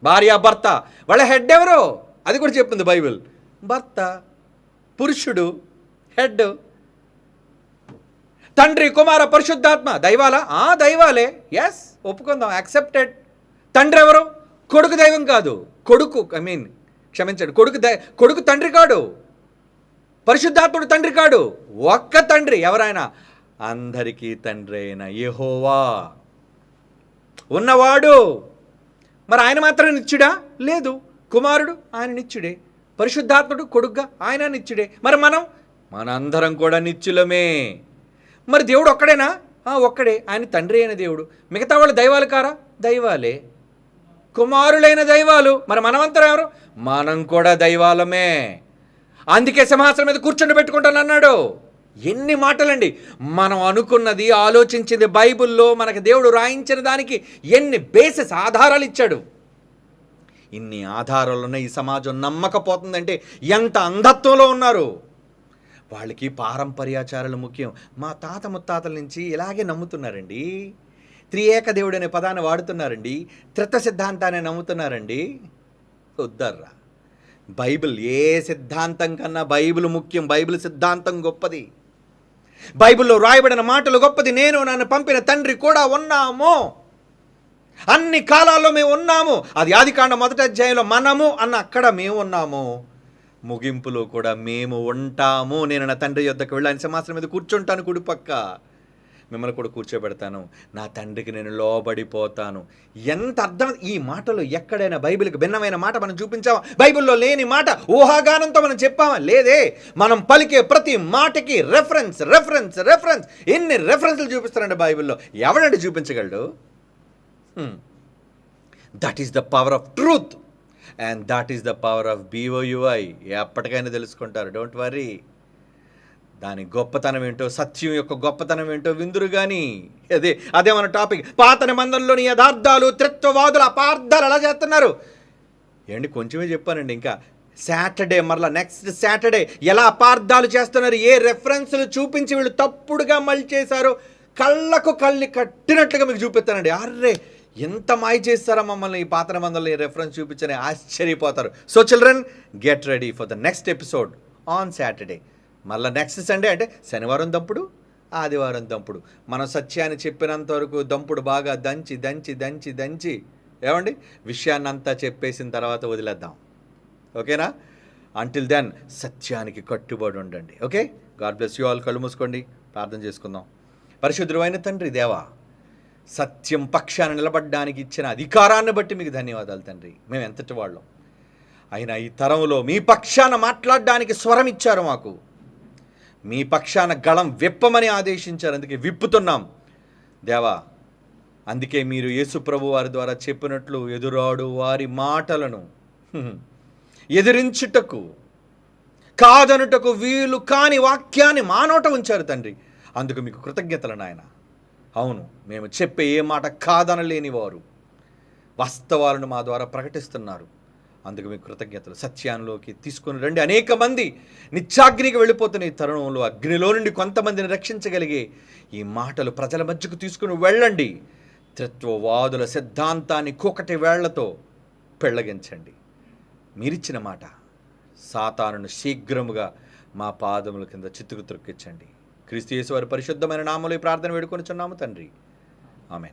భార్య భర్త. వాళ్ళ హెడ్ ఎవరు? అది కూడా చెప్పింది బైబిల్. భర్త, పురుషుడు హెడ్. తండ్రి, కుమార, పరిశుద్ధాత్మ. దైవాలా? దైవాలే. ఎస్, ఒప్పుకుందాం, యాక్సెప్టెడ్. తండ్రి ఎవరు? కొడుకు దైవం కాదు. క్షమించండి, కొడుకు తండ్రి కాడు, పరిశుద్ధాత్ముడు తండ్రి కాడు. ఒక్క తండ్రి. ఎవరైనా? అందరికీ తండ్రి అయిన యెహోవా ఉన్నవాడు. మరి ఆయన మాత్రం నిత్యుడా? లేదు. కుమారుడు ఆయన నిత్యుడే, పరిశుద్ధాత్ముడు కొడుగ్గా ఆయన నిత్యుడే. మరి మనందరం కూడా నిత్యులమే. మరి దేవుడు ఒక్కడేనా? ఒక్కడే. ఆయన తండ్రి అయిన దేవుడు. మిగతా వాళ్ళు దైవాలు కారా? దైవాలే, కుమారులైన దైవాలు. మరి మనమంతరం ఎవరు? మనం కూడా దైవాలమే. అందుకే సింహాసనం మీద కూర్చొని పెట్టుకుంటాను అన్నాడు. ఎన్ని మాటలండి! మనం అనుకున్నది, ఆలోచించింది బైబిల్‌లో మనకు దేవుడు రాయించిన దానికి ఎన్ని బేసెస్ ఆధారాలు ఇచ్చాడు. ఇన్ని ఆధారాలున్న ఈ సమాజం నమ్మకపోతుందంటే ఎంత అంధత్వంలో ఉన్నారు. వాళ్ళకి పారంపర్యాచారాలు ముఖ్యం. మా తాత ముత్తాతల నుంచి ఇలాగే నమ్ముతున్నారండి. త్రియేక దేవుడు అనే పదాన్ని వాడుతున్నారండి. త్రిత్వ సిద్ధాంతాన్ని నమ్ముతున్నారండి. వద్దర్రా. బైబిల్ ఏ సిద్ధాంతం కన్నా బైబిల్ ముఖ్యం. బైబిల్ సిద్ధాంతం గొప్పది. బైబిల్లో రాయబడిన మాటలు గొప్పది. నేను నన్ను పంపిన తండ్రి కూడా ఉన్నాము. అన్ని కాలాల్లో మేము ఉన్నాము. అది ఆదికాండం 1వ అధ్యాయంలో మనము అన్న అక్కడ మేము ఉన్నాము. ముగింపులో కూడా మేము ఉంటాము. నేను నా తండ్రి యొద్దకు వెళ్ళి ఆయన సింహాసనం మీద కూర్చుంటాను కుడిపక్క. మిమ్మల్ని కూడా కూర్చోబెడతాను. నా తండ్రికి నేను లోబడిపోతాను. ఎంత అర్థం! ఈ మాటలు ఎక్కడైనా బైబిల్కి భిన్నమైన మాట మనం చూపించామా? బైబిల్లో లేని మాట ఊహాగానంతో మనం చెప్పామా? లేదే. మనం పలికే ప్రతి మాటకి రెఫరెన్స్ రెఫరెన్స్ రెఫరెన్స్. ఎన్ని రెఫరెన్స్లు చూపిస్తారండి బైబిల్లో. ఎవడండి చూపించగలడు? That is the power of truth and that is the power of BOUI. ఎప్పటికైనా తెలుసుకుంటారు. Don't worry. దాని గొప్పతనం ఏంటో, సత్యం యొక్క గొప్పతనం ఏంటో విందురు కానీ. అదే మన టాపిక్. పాత నిబంధనలోని యథార్థాలు, త్రిత్వవాదుల అపార్థాలు ఎలా చేస్తున్నారు ఏంటి? కొంచెమే చెప్పానండి. ఇంకా సాటర్డే, మరలా నెక్స్ట్ సాటర్డే ఎలా అపార్థాలు చేస్తున్నారు, ఏ రెఫరెన్స్లు చూపించి వీళ్ళు తప్పుడుగా మలిచేశారో కళ్ళకు కళ్ళి కట్టినట్లుగా మీకు చూపిస్తానండి. అర్రే ఎంత మాయ చేస్తారా మమ్మల్ని ఈ పాత నిబంధనలు ఈ రెఫరెన్స్ చూపించని ఆశ్చర్యపోతారు. So children, get ready for the next episode on Saturday. మళ్ళీ నెక్స్ట్ సండే అంటే శనివారం దంపుడు, ఆదివారం దంపుడు. మనం సత్యాన్ని చెప్పినంత వరకు దంపుడు బాగా దంచి దంచి దంచి దంచి ఏమండి విషయాన్ని అంతా చెప్పేసిన తర్వాత వదిలేద్దాం. ఓకేనా? అంటిల్ దెన్ సత్యానికి కట్టుబడి ఉండండి. Okay, God bless you all. కళ్ళు మూసుకోండి, ప్రార్థన చేసుకుందాం. పరిశుద్ధుడైన తండ్రి దేవా, సత్యం పక్షాన నిలబడడానికి ఇచ్చిన అధికారాన్ని బట్టి మీకు ధన్యవాదాలు తండ్రి. మేము ఎంతటి వాళ్ళం అయినా ఈ తరంలో మీ పక్షాన మాట్లాడడానికి స్వరం ఇచ్చారు మాకు. మీ పక్షాన గళం విప్పమని ఆదేశించారు. అందుకే విప్పుతున్నాం దేవా. అందుకే మీరు యేసు ప్రభు వారి ద్వారా చెప్పినట్లు ఎదురాడు వారి మాటలను ఎదిరించుటకు, కాదనుటకు వీలు కాని వాక్యాన్ని మా నోట ఉంచారు తండ్రి. అందుకు మీకు కృతజ్ఞతలు నాయన. అవును, మేము చెప్పే ఏ మాట కాదనలేని వారు వాస్తవాలను మా ద్వారా ప్రకటిస్తున్నారు. అందుకు మీకు కృతజ్ఞతలు. సత్యాన్లోకి తీసుకుని రండి. అనేక మంది నిత్యాగ్నికి వెళ్ళిపోతున్న ఈ తరుణంలో అగ్నిలో నుండి కొంతమందిని రక్షించగలిగే ఈ మాటలు ప్రజల మధ్యకు తీసుకుని వెళ్ళండి. త్రిత్వవాదుల సిద్ధాంతాన్ని కూకటి వేళ్లతో పెళ్ళగించండి. మీరిచ్చిన మాట సాతానును శీఘ్రముగా మా పాదముల కింద చితుకు త్రొక్కించండి. క్రీస్తు యేసు వారి పరిశుద్ధమైన నామములో ఈ ప్రార్థన వేడుకొనుచున్నాము తండ్రి. ఆమేన్.